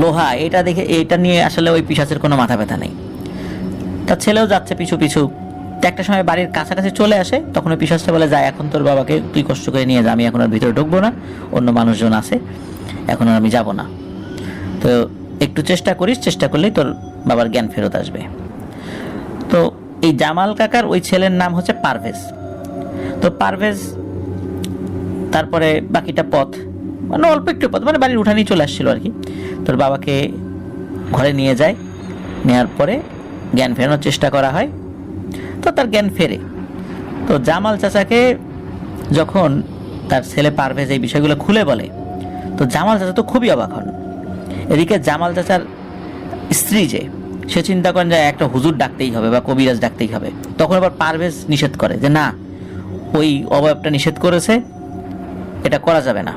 লোহা, এটা দেখে এটা নিয়ে আসলে ওই পিশাচের কোনো মাথা ব্যথা নেই। তার ছেলেও যাচ্ছে পিছু পিছু। একটা সময় বাড়ির কাছাকাছি চলে আসে, তখন ওই পিশাচটা বলে, যা এখন তোর বাবাকে তুই কষ্ট করে নিয়ে যা, আমি এখন আর ভিতরে ঢুকবো না, অন্য মানুষজন আছে, এখন আর আমি যাব না। তো একটু চেষ্টা করিস, চেষ্টা করলেই তোর বাবার জ্ঞান ফেরত আসবে। তো এই জামাল কাকার ওই ছেলের নাম হচ্ছে পারভেজ। তো পারভেজ তারপরে বাকিটা পথ, মানে অল্প একটু পথ, মানে বাড়ির উঠানেই চলে আসছিল আর কি। তোর বাবাকে ঘরে নিয়ে যায়, নেওয়ার পরে জ্ঞান ফেরানোর চেষ্টা করা হয়, তো তার জ্ঞান ফেরে। তো জামাল চাচাকে যখন তার ছেলে পারভেজ এই বিষয়গুলো খুলে বলে, তো জামাল চাচা তো খুবই অবাক হন। এদিকে জামাল চাচার স্ত্রী যে, সে চিন্তা করেন যে একটা হুজুর ডাকতেই হবে বা কবিরাজ ডাকতেই হবে। তখন আবার পারভেজ নিষেধ করে যে না, ওই অবয়বটা নিষেধ করেছে, এটা করা যাবে না।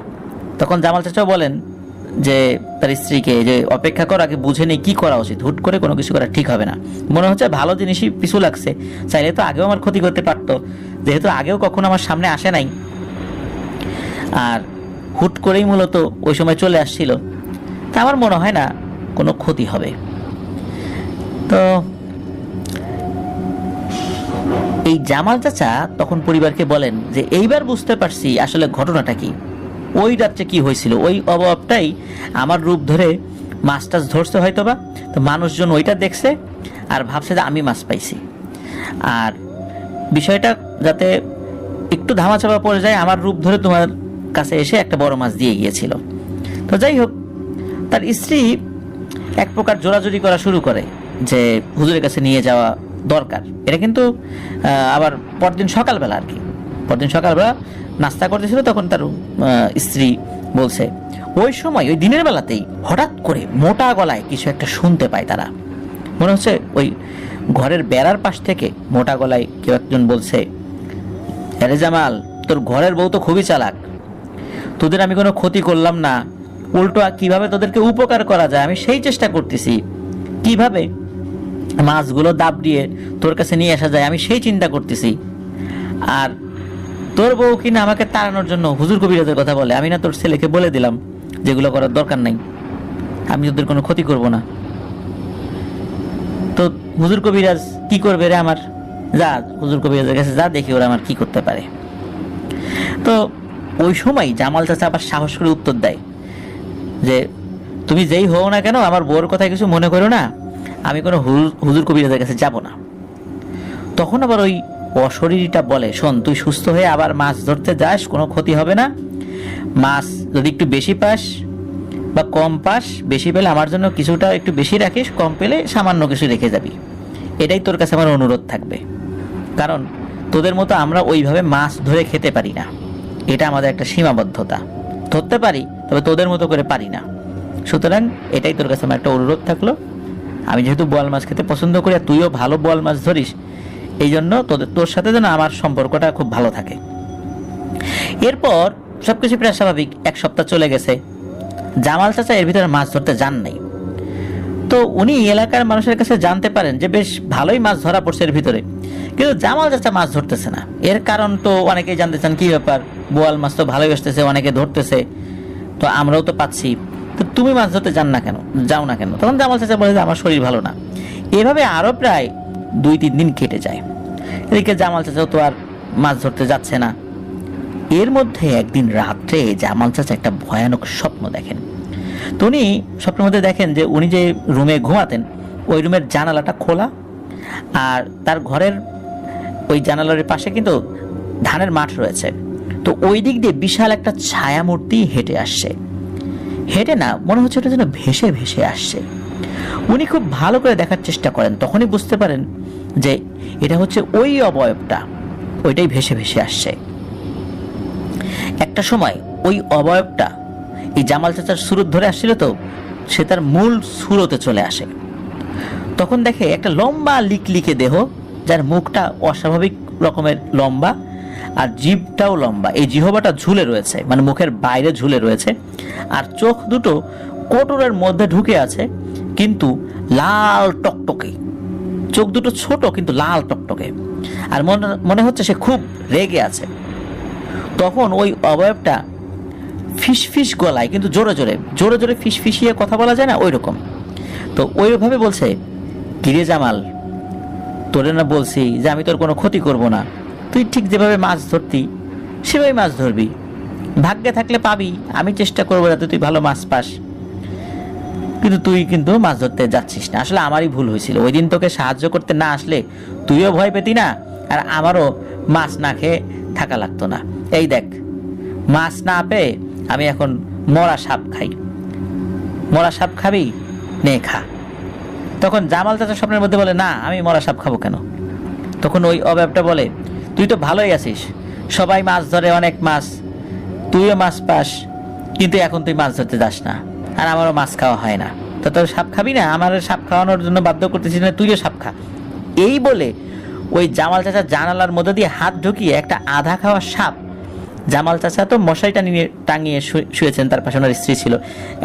তখন জামাল চাচাও বলেন যে তার স্ত্রীকে যে অপেক্ষা কর, আগে বুঝে নেই কি করা উচিত, হুট করে কোনো কিছু করা ঠিক হবে না। মনে হচ্ছে ভালো জিনিসই পিছু লাগছে, চাইলে তো আগেও আমার ক্ষতি করতে পারতো, যেহেতু আগেও কখনো আমার সামনে আসে নাই, আর হুট করেই মূলত ওই সময় চলে আসছিল, তা আমার মনে হয় না কোনো ক্ষতি হবে। তো এই জামাল চাচা তখন পরিবারকে বলেন যে এইবার বুঝতে পারছি আসলে ঘটনাটা কি, ওই রাত্রে কি হয়েছিল। ওই অভাবটাই আমার রূপ ধরে মাছ টাছ ধরছে হয়তো বা, তো মানুষজন ওইটা দেখছে আর ভাবছে যে আমি মাছ পাইছি। আর বিষয়টা যাতে একটু ধামাচাপা পড়ে যায়, আমার রূপ ধরে তোমার কাছে এসে একটা বড় মাছ দিয়ে গিয়েছিল। তো যাই হোক, তার স্ত্রী এক প্রকার জোরাজুরি করা শুরু করে যে হুজুরের কাছে নিয়ে যাওয়া দরকার। এটা কিন্তু আবার পরদিন সকালবেলা আর কি, পরদিন সকালবেলা নাস্তা করতেছিল, তখন তার স্ত্রী বলছে ওই সময় ওই দিনের বেলাতেই হঠাৎ করে মোটা গলায় কিছু একটা শুনতে পায় তারা। মনে হচ্ছে ওই ঘরের বেড়ার পাশ থেকে মোটা গলায় কেউ একজন বলছে, আরে জামাল, তোর ঘরের বউ তো খুবই চালাক, তোদের আমি কোনো ক্ষতি করলাম না, উল্টো কিভাবে তোদেরকে উপকার করা যায় আমি সেই চেষ্টা করতেছি, কিভাবে মাছগুলো দাবড়িয়ে তোর কাছে নিয়ে আসা যায় আমি সেই চিন্তা করতেছি। আর তোর বউ কিনা আমাকে তাড়ানোর জন্য হুজুর কবিরাজের কথা বলে। আমি না তোর ছেলেকে বলে দিলাম যেগুলো করার দরকার নাই, আমি তোদের কোনো ক্ষতি করব না। তো হুজুর কবিরাজ কি করবে রে আমার, যা হুজুর কবিরাজের কাছে যা, দেখি ওরা আমার কি করতে পারে। তো ওই সময় জামাল চাচা আবার সাহস করে উত্তর দেয় যে তুমি যেই হও না কেন আমার বউর কথা কিছু মনে করো না, আমি কোনো হুজুর কবিরাজের কাছে যাব না। তখন আবার ওই অশরীরটা বলে, শোন, তুই সুস্থ হয়ে আবার মাছ ধরতে যাস, কোনো ক্ষতি হবে না। মাছ যদি একটু বেশি পাস বা কম পাস, বেশি পেলে আমার জন্য কিছুটা একটু বেশি রাখিস, কম পেলে সামান্য কিছু রেখে যাবি। এটাই তোর কাছে আমার অনুরোধ থাকবে, কারণ তোদের মতো আমরা ওইভাবে মাছ ধরে খেতে পারি না, এটা আমাদের একটা সীমাবদ্ধতা। ধরতে পারি তবে তোদের মতো করে পারি না, সুতরাং এটাই তোর কাছে আমার একটা অনুরোধ থাকলো। আমি যেহেতু বোয়াল মাছ খেতে পছন্দ করি আর তুইও ভালো বোয়াল মাছ ধরিস, এই জন্য তোর সাথে যেন আমার সম্পর্কটা খুব ভালো থাকে। এরপর সবকিছু প্রায় স্বাভাবিক। এক সপ্তাহ চলে গেছে, জামাল চাচা এর ভিতরে মাছ ধরতে যান নাই। তো উনি এলাকার মানুষের কাছে জানতে পারেন যে বেশ ভালোই মাছ ধরা পড়ছে এর ভিতরে, কিন্তু জামাল চাচা মাছ ধরতেছে না। এর কারণ তো অনেকেই জানতে চান, কি ব্যাপার, বোয়াল মাছ তো ভালোই আসতেছে, অনেকে ধরতেছে, তো আমরাও তো পাচ্ছি, তো তুমি মাছ ধরতে যাও না কেন? তখন জামাল চাচা বলে যে আমার শরীর ভালো না। এভাবে আরো প্রায় 2-3 দিন কেটে যায়। এদিকে জামাল চাচাও তো আর মাছ ধরতে যাচ্ছে না। এর মধ্যে একদিন রাত্রে জামাল চাচা একটা ভয়ানক স্বপ্ন দেখেন। তো উনি স্বপ্নের মধ্যে দেখেন যে উনি যে রুমে ঘুমাতেন ওই রুমের জানালাটা খোলা, আর তার ঘরের ওই জানালার পাশে কিন্তু ধানের মাঠ রয়েছে। তো ওই দিক দিয়ে বিশাল একটা ছায়া মূর্তি হেঁটে আসছে। হেঁটে না, মনে হচ্ছে এটা যেন ভেসে ভেসে আসছে। উনি খুব ভালো করে দেখার চেষ্টা করেন, তখনই বুঝতে পারেন যে এটা হচ্ছে ওই অবয়বটা, ওইটাই ভেসে ভেসে আসছে। একটা সময় ওই অবয়বটা এই জামাল চাচার সুরত ধরে আসছিল, তো সে তার মূল সুরতে চলে আসে। তখন দেখে একটা লম্বা লিকলিকে দেহ, যার মুখটা অস্বাভাবিক রকমের লম্বা আর জিভটাও লম্বা। এই জিহবাটা ঝুলে রয়েছে, মানে মুখের বাইরে ঝুলে রয়েছে, আর চোখ দুটো কোটরের মধ্যে ঢুকে আছে, কিন্তু লাল টকটকে। চোখ দুটো ছোট কিন্তু লাল টকটকে, আর মনে হচ্ছে সে খুব রেগে আছে। তখন ওই অবয়বটা ফিসফিস গলায়, কিন্তু জোরে জোরে ফিসফিসিয়ে কথা বলা যায় না ওই রকম, তো ওইভাবে বলছে, কিরে জামাল, তোরে না বলছি যে আমি তোর কোনো ক্ষতি করব না, তুই ঠিক যেভাবে মাছ ধরতি সেভাবে মাছ ধরবি, ভাগ্যে থাকলে পাবি, আমি চেষ্টা করবো যাতে তুই ভালো মাছ পাস, কিন্তু তুই কিন্তু মাছ ধরতে যাচ্ছিস না। আসলে আমারই ভুল হয়েছিল, ওই দিন তোকে সাহায্য করতে না আসলে তুইও ভয় পেতি না, আর আমারও মাছ না খেয়ে থাকা লাগতো না। এই দেখ, মাছ না পেয়ে আমি এখন মরা সাপ খাই, মরা সাপ খাবি, নে খা। তখন জামাল চাচা স্বপ্নের মধ্যে বলে, না, আমি মরা সাপ খাবো কেন? তখন ওই অবয়বটা বলে, তুই তো ভালোই আছিস, সবাই মাছ ধরে, অনেক মাছ, তুইও মাছ পাস, কিন্তু এখন তুই মাছ ধরতে যাস না, আর আমারও মাছ খাওয়া হয় না, তো তোর সাপ খাবি না? আমার সাপ খাওয়ানোর জন্য বাধ্য করতেছিস না, তুইও সাপ খা। এই বলে ওই জামাল চাচা জানালার মধ্যে দিয়ে হাত ঢুকিয়ে একটা আধা খাওয়া সাপ, জামাল চাচা তো মশারি টাঙিয়ে শুয়েছেন, তার পাশে ওনার স্ত্রী ছিল,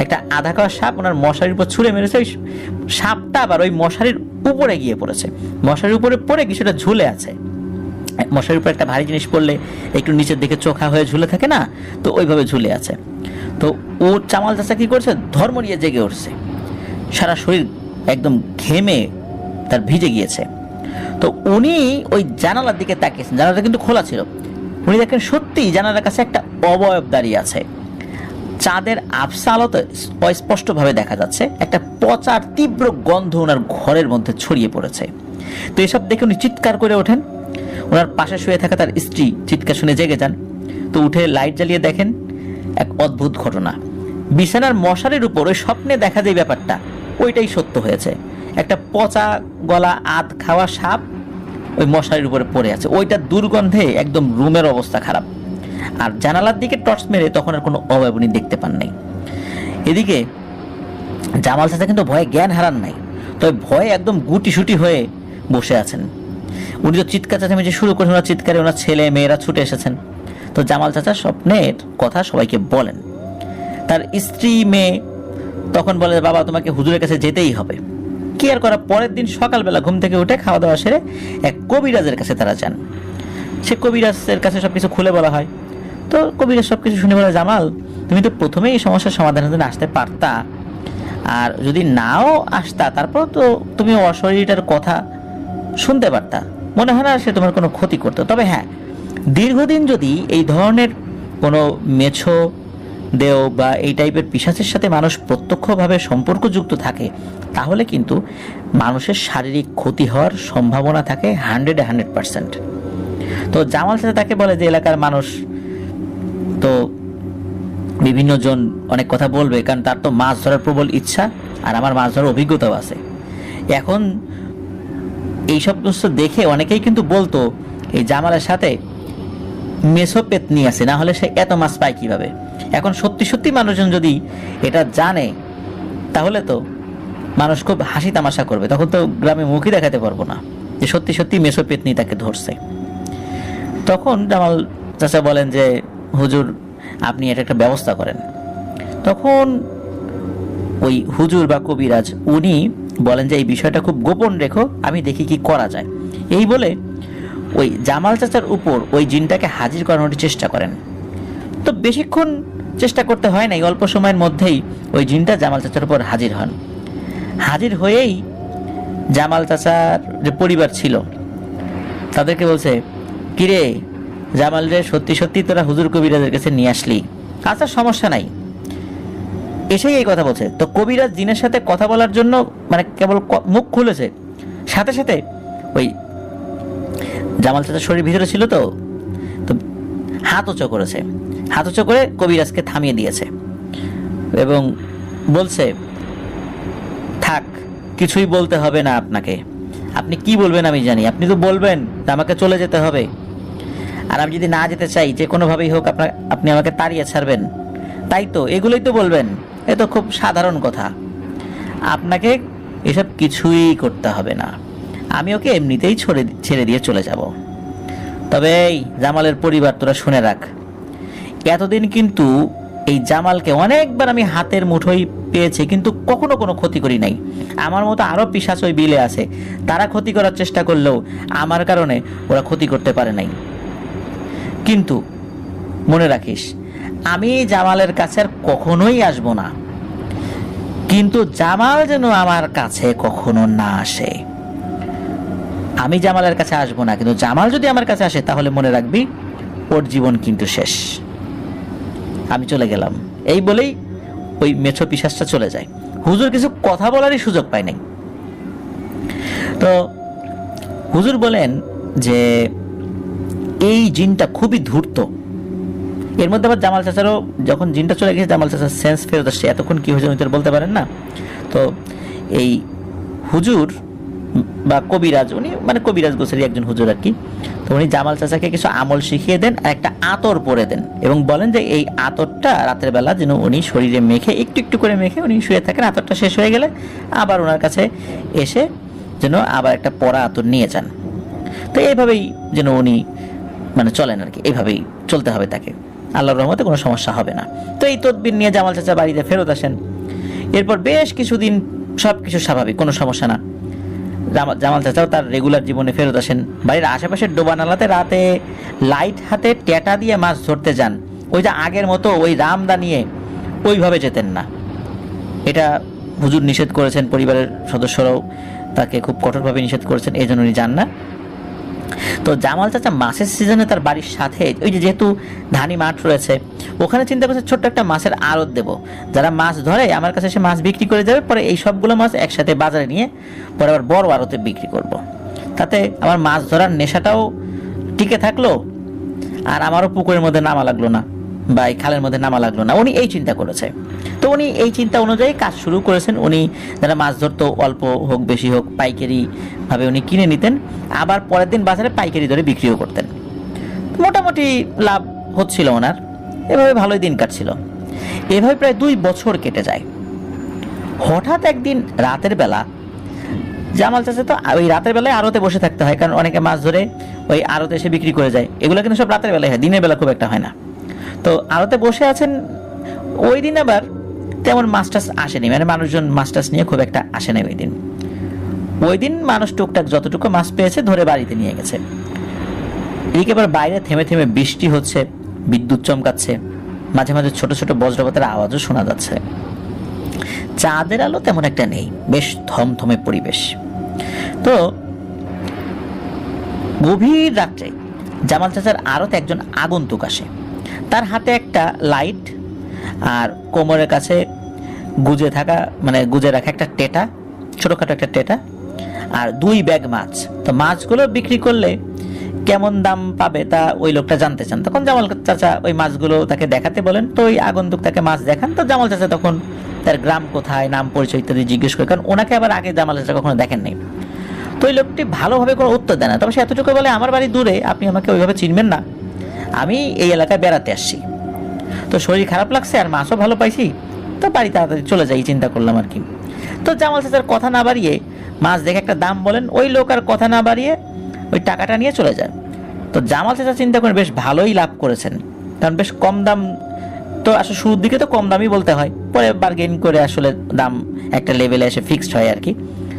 একটা আধা খাওয়া সাপ ওনার মশারির উপর ছুঁড়ে মেরেছে। ওই সাপটা আবার ওই মশারির উপরে গিয়ে পড়েছে, মশারির উপরে পড়ে কিছুটা ঝুলে আছে। মশারির উপর একটা ভারী জিনিস পড়লে একটু নিচের দিকে চোখা হয়ে ঝুলে থাকে না, তো ওইভাবে ঝুলে আছে। তো ও জামাল চাচা কি করছে, ধর্মরিয়ে জেগে উঠছে, সারা শরীর একদম ঘেমে তার ভিজে গিয়েছে। তো উনি ওই জানালার দিকে তাকিয়েছেন, জানালাটা কিন্তু খোলা ছিল। উনি দেখেন সত্যিই জানালার কাছে একটা অবয়ব দাঁড়িয়ে আছে। চাঁদের আবছা আলোতে স্পষ্টভাবে দেখা যাচ্ছে একটা পচার তীব্র গন্ধ ওনার ঘরের মধ্যে ছড়িয়ে পড়েছে। তো এসব দেখে উনি চিৎকার করে ওঠেন। ওনার পাশে শুয়ে থাকা তার স্ত্রী চিৎকার শুনে জেগে যান। তো উঠে লাইট জ্বালিয়ে দেখেন এক অদ্ভুত ঘটনা, বিছানার মশারির উপর ওই স্বপ্নে দেখা যায় ব্যাপারটা ওইটাই সত্য হয়েছে। একটা পচা গলা আধ খাওয়া সাপ ওই মশারির উপরে পড়ে আছে। ওইটা দুর্গন্ধে একদম রুমের অবস্থা খারাপ। আর জানালার দিকে টর্চ মেরে তখন আর কোনো অভাব উনি দেখতে পান নাই। এদিকে জামাল চাচা কিন্তু ভয়ে জ্ঞান হারান নাই, তবে ভয়ে একদম গুটিসুটি হয়ে বসে আছেন। উনি তো চিৎকার চেঁচামেচি শুরু করেছেন, ওনার চিৎকারে ওনার ছেলে মেয়েরা ছুটে এসেছেন। তো জামাল চাচা স্বপ্নের কথা সবাইকে বলেন। তার স্ত্রী মেয়ে তখন বলে, বাবা তোমাকে হুজুরের কাছে যেতেই হবে। কি আর করা, পরের দিন সকালবেলা ঘুম থেকে উঠে খাওয়া দাওয়া সেরে এক কবিরাজের কাছে তারা যান। সে কবিরাজের কাছে সবকিছু খুলে বলা হয়। তো কবিরাজ সবকিছু শুনে বলে, জামাল তুমি তো প্রথমেই এই সমস্যার সমাধানের জন্য আসতে পারতা, আর যদি নাও আসতা তারপর তো তুমি অশরীরটার কথা শুনতে পারতা, মনে হয় না সে তোমার কোনো ক্ষতি করতো। তবে হ্যাঁ, দীর্ঘদিন যদি এই ধরনের কোনো মেছো দেও বা এই টাইপের পিশাচের সাথে মানুষ প্রত্যক্ষভাবে সম্পর্কযুক্ত থাকে, তাহলে কিন্তু মানুষের শারীরিক ক্ষতি হওয়ার সম্ভাবনা থাকে 100%। তো জামাল চাচা তাকে বলে যে এলাকার মানুষ তো বিভিন্ন জন অনেক কথা বলবে, কারণ তার তো মাছ ধরার প্রবল ইচ্ছা, আর আমার মাছ ধরার অভিজ্ঞতাও আছে। এখন এইসব কিছু দেখে অনেকেই কিন্তু বলতো এই জামালের সাথে মেসোপেতনি আছে, না হলে সে এত মাছ পায় কিভাবে। এখন সত্যি সত্যি মানুষজন যদি এটা জানে তাহলে তো মানুষ খুব হাসি তামাশা করবে, তখন তো গ্রামে মুখই দেখাতে পারবো না যে সত্যি সত্যি মেসোপেতনি তাকে ধরছে। তখন জামাল চাচা বলেন যে হুজুর আপনি এটা একটা ব্যবস্থা করেন। তখন ওই হুজুর বা কবিরাজ উনি বলেন যে এই বিষয়টা খুব গোপন রেখো, আমি দেখি কি করা যায়। এই বলে ওই জামাল চাচার উপর ওই জিনটাকে হাজির করানোর চেষ্টা করেন। তো বেশিক্ষণ চেষ্টা করতে হয় নাই, অল্প সময়ের মধ্যেই ওই জিনটা জামাল চাচার উপর হাজির হন। হাজির হয়েই জামাল চাচার যে পরিবার ছিল তাদেরকে বলছে, কিরে জামাল রে, সত্যি সত্যি তোরা হুজুর কবিরাজের কাছে নিয়ে আসলি? আচ্ছা সমস্যা নাই। এসেই এই কথা বলছে। তো কবিরাজ জিনের সাথে কথা বলার জন্য মানে কেবল মুখ খুলেছে, সাথে সাথে ওই জামাল চাচার শরীর ভিতরে ছিল তো তো হাত উঁচু করেছে, হাত উঁচু করে কবিরাজকে থামিয়ে দিয়েছে এবং বলছে, থাক, কিছুই বলতে হবে না আপনাকে, আপনি কি বলবেন আমি জানি। আপনি তো বলবেন আমাকে চলে যেতে হবে, আর আমি যদি না যেতে চাই যে কোনোভাবেই হোক আপনি আমাকে তাড়িয়ে ছাড়বেন, তাই তো এগুলোই তো বলবেন। এ তো খুব সাধারণ কথা, আপনাকে এসব কিছুই করতে হবে না, আমি ওকে এমনিতেই ছেড়ে দিয়ে চলে যাব। তবে এই জামালের পরিবার তোরা শুনে রাখ, এতদিন কিন্তু এই জামালকে অনেকবার আমি হাতের মুঠোয় পেয়েছি, কিন্তু কখনো কোনো ক্ষতি করি নাই। আমার মতো আরও পিশাচ ওই বিলে আছে, তারা ক্ষতি করার চেষ্টা করলেও আমার কারণে ওরা ক্ষতি করতে পারে নাই। কিন্তু মনে রাখিস, আমি জামালের কাছে আর কখনোই আসবো না, কিন্তু জামাল যেন আমার কাছে কখনো না আসে। আমি জামালের কাছে আসবো না, কিন্তু জামাল যদি আমার কাছে আসে তাহলে মনে রাখবি ওর জীবন কিন্তু শেষ। আমি চলে গেলাম। এই বলেই ওই মেছো পিশাচটা চলে যায়। হুজুর কিছু কথা বলারই সুযোগ পায় নাই। তো হুজুর বলেন যে এই জিনটা খুবই ধূর্ত। এর মধ্যে আবার জামাল চাচারও যখন জিনটা চলে গেছে, জামাল চাচার সেন্স ফেরত আসছে। এতক্ষণ কি হয়েছে উনি তো বলতে পারেন না। তো এই হুজুর বা কবিরাজ, উনি মানে কবিরাজ গোছেরই একজন হুজুর আর কি, তো উনি জামাল চাচাকে কিছু আমল শিখিয়ে দেন আর একটা আতর পরে দেন এবং বলেন যে এই আতরটা রাতের বেলা যেন উনি শরীরে মেখে একটু একটু করে মেখে উনি শুয়ে থাকেন, আতরটা শেষ হয়ে গেলে আবার ওনার কাছে এসে যেন আবার একটা পরা আতর নিয়ে যান। তো এইভাবেই যেন উনি মানে চলেন আর কি, এইভাবেই চলতে হবে তাকে, আল্লাহর রহমতে কোনো সমস্যা হবে না। তো এই তদবির নিয়ে জামাল চাচা বাড়িতে ফেরত আসেন। এরপর বেশ কিছুদিন সব কিছু স্বাভাবিক, কোনো সমস্যা না। জামাল চাচাও তার রেগুলার জীবনে ফেরত আসেন। বাড়ির আশেপাশের ডোবা নালাতে রাতে লাইট হাতে ট্যাটা দিয়ে মাছ ধরতে যান। ওই যে আগের মতো ওই রামদা নিয়ে ওইভাবে যেতেন না, এটা হুজুর নিষেধ করেছেন। পরিবারের সদস্যরাও তাকে খুব কঠোরভাবে নিষেধ করেছেন, এই জন্য উনি যান না। তো জামাল চাচা মাছের সিজনে তার বাড়ির সাথে ওই যে যেহেতু ধানি মাঠ রয়েছে, ওখানে চিন্তা করছে ছোট্ট একটা মাছের আড়ত দেব, যারা মাছ ধরে আমার কাছে এসে মাছ বিক্রি করে যাবে, পরে এই সবগুলো মাছ একসাথে বাজারে নিয়ে পরে আবার বড় আড়তে বিক্রি করব। তাতে আমার মাছ ধরার নেশাটাও টিকে থাকলো, আর আমারও পুকুরের মধ্যে নামা লাগলো না বা এই খালের মধ্যে নামা লাগলো না। উনি এই চিন্তা করেছে। তো উনি এই চিন্তা অনুযায়ী কাজ শুরু করেছেন। উনি যারা মাছ ধরতো, অল্প হোক বেশি হোক, পাইকারি ভাবে উনি কিনে নিতেন, আবার পরের দিন বাজারে পাইকারি দরে বিক্রিও করতেন। মোটামুটি লাভ হচ্ছিল ওনার, এভাবে ভালোই দিন কাটছিল। এভাবে প্রায় 2 বছর কেটে যায়। হঠাৎ একদিন রাতের বেলা জামাল চাচা তো ওই রাতের বেলায় আড়তে বসে থাকতে হয়, কারণ অনেকে মাছ ধরে ওই আড়তে এসে বিক্রি করে যায়, এগুলো কিন্তু সব রাতের বেলায় হয়, দিনের বেলা খুব একটা হয় না। তো আড়তে বসে আছেন, ওই দিন আবার তেমন মাছ টাছ আসেনি, মানে মানুষজন মাছ টাছ নিয়ে খুব একটা আসে না ওই দিন। ওই দিন মানুষ টুকটাক যতটুকু মাছ পেয়েছে ধরে বাড়িতে নিয়ে গেছে। এদিকে এবার বাইরে থেমে থেমে বৃষ্টি হচ্ছে, বিদ্যুৎ চমকাচ্ছে, মাঝে মাঝে ছোট ছোট বজ্রপাতের আওয়াজও শোনা যাচ্ছে। চাঁদের আলো তেমন একটা নেই, বেশ থমথমে পরিবেশ। তো গভীর রাত্রে জামাল চাচার আড়তে একজন আগন্তুক আসে। তার হাতে একটা লাইট আর কোমরের কাছে গুজে রাখা একটা টেটা, ছোটখাটো একটা টেটা, আর 2 ব্যাগ মাছ। তো মাছগুলো বিক্রি করলে কেমন দাম পাবে তা ওই লোকটা জানতে চান। তখন জামাল চাচা ওই মাছগুলো তাকে দেখাতে বলেন। তো ওই আগন্তুক তাকে মাছ দেখান। তো জামাল চাচা তখন তার গ্রাম কোথায়, নাম পরিচয় ইত্যাদি জিজ্ঞেস করে, কারণ ওনাকে আবার আগে জামাল চাচা কখনো দেখেননি। তো ওই লোকটি ভালোভাবে কোনো উত্তর দেয় না, তবে সে এতটুকু বলে, আমার বাড়ি দূরে, আপনি আমাকে ওইভাবে চিনবেন না, আমি এই এলাকায় বেড়াতে আসছি, তো শরীর খারাপ লাগছে আর মাছও ভালো পাইছি, তো বাড়ি তাড়াতাড়ি চলে যাই চিন্তা করলাম আর কি। তো জামাল চাচার কথা না বাড়িয়ে মাছ দেখে একটা দাম বলেন, ওই লোক আর কথা না বাড়িয়ে ওই টাকাটা নিয়ে চলে যায়। তো জামাল চাচা চিন্তা করেন বেশ ভালোই লাভ করেছেন, কারণ বেশ কম দাম, তো আসলে শুরুর দিকে তো কম দামই বলতে হয়, পরে বার্গেন করে আসলে দাম একটা লেভেলে এসে ফিক্সড হয় আর কি।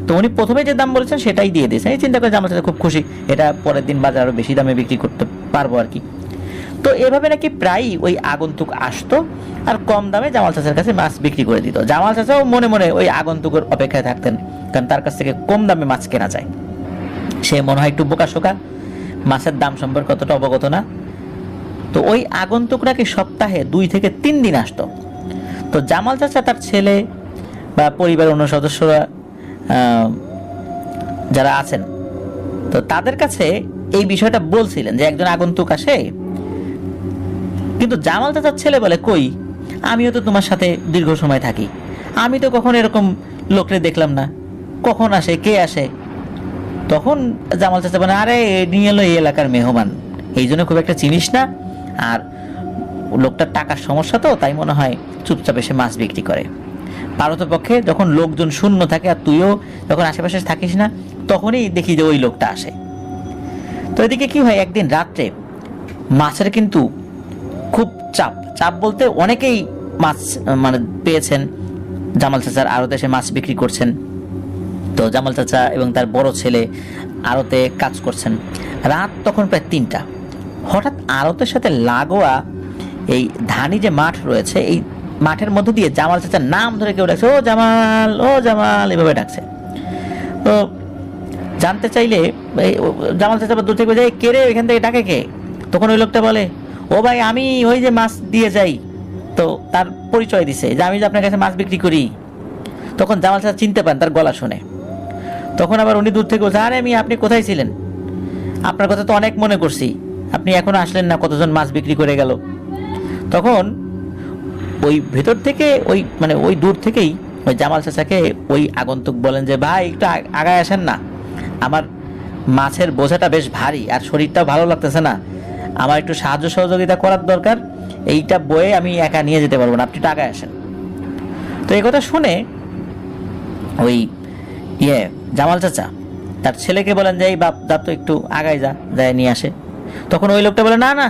তো উনি প্রথমে যে দাম বলেছেন সেটাই দিয়ে দিয়েছেন। এই চিন্তা করে জামাল চাচা খুব খুশি, এটা পরের দিন বাজারে আরো বেশি দামে বিক্রি করতে পারবো আর কি। তো এভাবে নাকি প্রায়ই ওই আগন্তুক আসতো আর কম দামে জামাল চাচার কাছে মাছ বিক্রি করে দিত। জামাল চাচাও মনে মনে ওই আগন্তুকের অপেক্ষায় থাকতেন, কারণ তার কাছ থেকে কম দামে মাছ কেনা যায়। সে মনে হয় একটু বোকাশোকা, মাছের দাম সম্পর্কে অতটা অবগত না। তো ওই আগন্তুক নাকি সপ্তাহে 2 থেকে 3 দিন আসতো। তো জামাল চাচা তার ছেলে বা পরিবারের অন্য সদস্যরা যারা আছেন, তো তাদের কাছে এই বিষয়টা বলছিলেন যে একজন আগন্তুক আসে, কিন্তু জামাল চাচার ছেলে বলে, কই, আমিও তো তোমার সাথে দীর্ঘ সময় থাকি, আমি তো কখনো এরকম লোকরে দেখলাম না, কখন আসে, কে আসে? তখন জামাল চাচা বলে, আরে নিয়ে এলো এই এলাকার মেহমান, এই জন্য খুব একটা চিনিস না, আর লোকটার টাকার সমস্যা তো, তাই মনে হয় চুপচাপ এসে মাছ বিক্রি করে। পারতপক্ষে যখন লোকজন শূন্য থাকে আর তুইও যখন আশেপাশে থাকিস না, তখনই দেখি যে ওই লোকটা আসে। তো এদিকে কি হয়, একদিন রাত্রে মাছের কিন্তু খুব চাপ বলতে অনেকেই মাছ পেয়েছেন, জামাল চাচার আড়তে এসে মাছ বিক্রি করছেন। তো জামাল চাচা এবং তার বড় ছেলে আড়তে কাজ করছেন। রাত তখন প্রায় 3টা। হঠাৎ আড়তের সাথে লাগোয়া এই ধানি যে মাঠ রয়েছে, এই মাঠের মধ্য দিয়ে জামাল চাচার নাম ধরে কেউ ডাকছে, ও জামাল, ও জামাল, এভাবে ডাকছে। তো জানতে চাইলে জামাল চাচা দূর থেকে বলে, কে রে, এখান থেকে ডাকে কে? তখন ওই লোকটা বলে, ও ভাই, আমি ওই যে মাছ দিয়ে যাই। তো তার পরিচয় দিছে যে আমি যে আপনার কাছে মাছ বিক্রি করি। তখন জামাল চাচা চিনতে পান তার গলা শুনে। তখন আবার উনি দূর থেকে বলছে, আরে আপনি কোথায় ছিলেন? আপনার কথা তো অনেক মনে করছি, আপনি এখনো আসলেন না, কতজন মাছ বিক্রি করে গেল। তখন ওই ভেতর থেকে ওই দূর থেকেই ওই জামাল চাচাকে ওই আগন্তুক বলেন যে, ভাই একটু আগায় আসেন না, আমার মাছের বোঝাটা বেশ ভারী আর শরীরটাও ভালো লাগতেছে না, আমার একটু সাহায্য সহযোগিতা করার দরকার, এইটা বয়ে আমি একা নিয়ে যেতে পারবো না, আপনি একটু আগায় আসেন। তো এই কথা শুনে ওই জামাল চাচা তার ছেলেকে বলেন যে, এই বাপ যা তো একটু আগায় যায় নিয়ে আসে। তখন ওই লোকটা বলে, না না,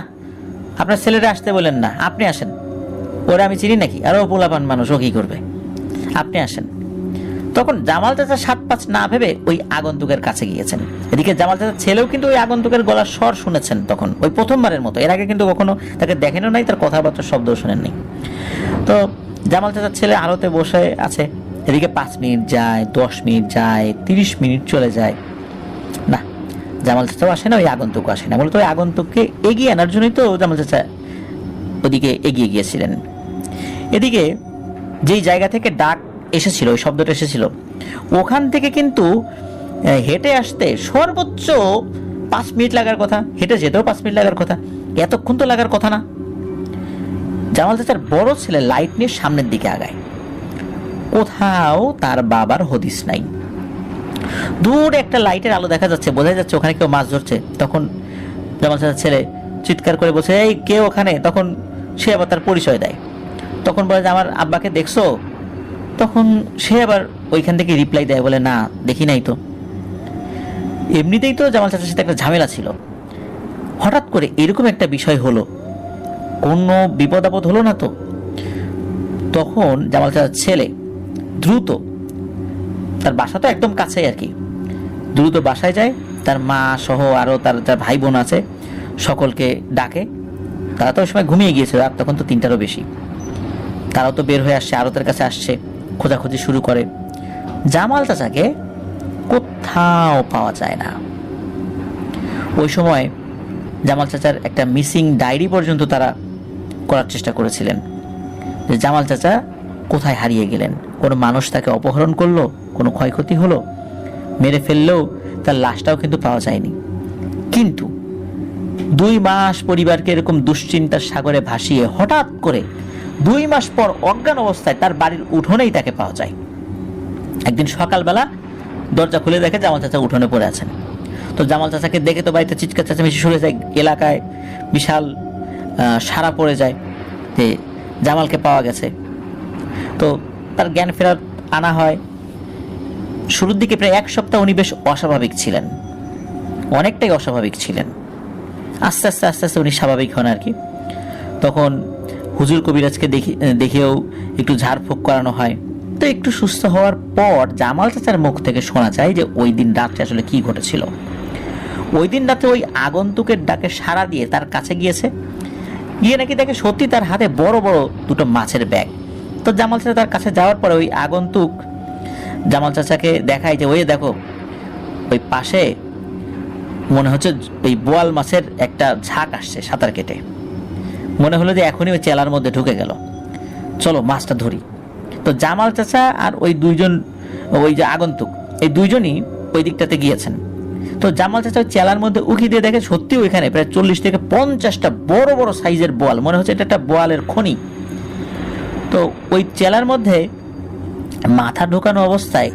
আপনার ছেলেটা আসতে বলেন না, আপনি আসেন, ওরা আমি চিনি নাকি, আরও পোলাপান মানুষ, ও কি করবে, আপনি আসেন। তখন জামাল চাচা 7-5 না ভেবে ওই আগন্তুকের কাছে গিয়েছেন। এদিকে জামাল চাচার ছেলেও কিন্তু ওই আগন্তুকের গলার স্বর শুনেছেন তখন, ওই প্রথমবারের মতো, এর আগে কিন্তু কখনো তাকে দেখেনও নাই, তার কথাবার্তার শব্দও শুনেননি। তো জামাল চাচার ছেলে আলোতে বসে আছে, এদিকে 5 মিনিট যায়, 10 মিনিট যায়, 30 মিনিট চলে যায়, না, জামাল চাচাও আসে না, ওই আগন্তুক আসে না। বলতো ওই আগন্তুককে এগিয়ে আনার জন্যই তো জামাল চাচা ওদিকে এগিয়ে গিয়েছিলেন। এদিকে যেই জায়গা থেকে ডাক এসেছিল, ওই শব্দটা এসেছিল, ওখান থেকে কিন্তু হেঁটে আসতে সর্বোচ্চ 5 মিনিট লাগার কথা, হেঁটে যেতেও 5 মিনিট লাগার কথা, এতক্ষণ তো লাগার কথা না। জামাল চাচার বড় ছেলে লাইট নিয়ে সামনের দিকে আগায়, কোথাও তার বাবার হদিস নাই। দূরে একটা লাইটের আলো দেখা যাচ্ছে, বোঝা যাচ্ছে ওখানে কেউ মাছ ধরছে। তখন জামাল চাচার ছেলে চিৎকার করে বলছে, এই কে ওখানে? তখন সে আবার তার পরিচয় দেয়। তখন বলে যে আমার আব্বাকে দেখছো? তখন সে আবার ওইখান থেকে রিপ্লাই দেয়, বলে না দেখি নাই তো। এমনিতেই তো জামাল চাচার সাথে একটা ঝামেলা ছিল, হঠাৎ করে এরকম একটা বিষয় হলো, কোনো বিপদ আপদ হলো না তো? তখন জামাল চাচার ছেলে দ্রুত, তার বাসা তো একদম কাছেই আর কি, দ্রুত বাসায় যায়, তার মা সহ আরো তার যার ভাই বোন আছে সকলকে ডাকে। তারা তো ওই সময় ঘুমিয়ে গিয়েছে, রাত তখন তো 3টারও বেশি। তারাও তো বের হয়ে আসছে, আরো তার কাছে আসছে, খোঁজাখুঁজি শুরু করে। জামাল চাচাকে কোথাও পাওয়া যায় না। ওই সময় জামাল চাচার একটা মিসিং ডায়েরি পর্যন্ত তারা করার চেষ্টা করেছিলেন, যে জামাল চাচা কোথায় হারিয়ে গেলেন, কোনো মানুষ তাকে অপহরণ করলো, কোনো ক্ষয়ক্ষতি হলো, মেরে ফেললেও তার লাশটাও কিন্তু পাওয়া যায়নি। কিন্তু 2 মাস পরিবারকে এরকম দুশ্চিন্তার সাগরে ভাসিয়ে হঠাৎ করে 2 মাস পর অজ্ঞান অবস্থায় তার বাড়ির উঠোনেই তাকে পাওয়া যায়। একদিন সকালবেলা দরজা খুলে দেখে জামাল চাচা উঠোনে পড়ে আছেন। তো জামাল চাচাকে দেখে তো বাড়িতে চিৎকার চেঁচামেচি শুরু হয়ে যায়, এলাকায় বিশাল সাড়া পড়ে যায় যে জামালকে পাওয়া গেছে। তো তার জ্ঞান ফেরত আনা হয়। শুরুর দিকে প্রায় 1 সপ্তাহ উনি বেশ অস্বাভাবিক ছিলেন, অনেকটাই অস্বাভাবিক ছিলেন। আস্তে আস্তে আস্তে আস্তে উনি স্বাভাবিক হন আর কি। তখন হুজুর কবিরাজকে দেখেও একটু ঝাড়ফুঁক করানো হয়। তো একটু সুস্থ হওয়ার পর জামাল চাচার মুখ থেকে শোনা যায় যে ওই দিন রাত্রে আসলে কি ঘটেছিল। ওই দিন রাতে ওই আগন্তুকের ডাকে সাড়া দিয়ে তার কাছে গিয়েছে, গিয়ে নাকি দেখে সত্যি তার হাতে বড় বড় 2টো মাছের ব্যাগ। তো জামাল চাচা তার কাছে যাওয়ার পরে ওই আগন্তুক জামাল চাচাকে দেখায় যে ওই দেখো ওই পাশে মনে হচ্ছে ওই বোয়াল মাছের একটা ঝাঁক আসছে সাঁতার কেটে, মনে হলো যে এখনই ওই চেলার মধ্যে ঢুকে গেল, চলো মাছটা ধরি। তো জামাল চাচা আর ওই 2জন, ওই যে আগন্তুক, এই 2জনই ওই দিকটাতে গিয়েছেন। তো জামাল চাচা ওই চেলার মধ্যে উকি দিয়ে দেখে সত্যি ওইখানে প্রায় 40 থেকে 50টা বড় বড় সাইজের বোয়াল, মনে হচ্ছে এটা একটা বোয়ালের খনি। তো ওই চেলার মধ্যে মাথা ঢোকানো অবস্থায়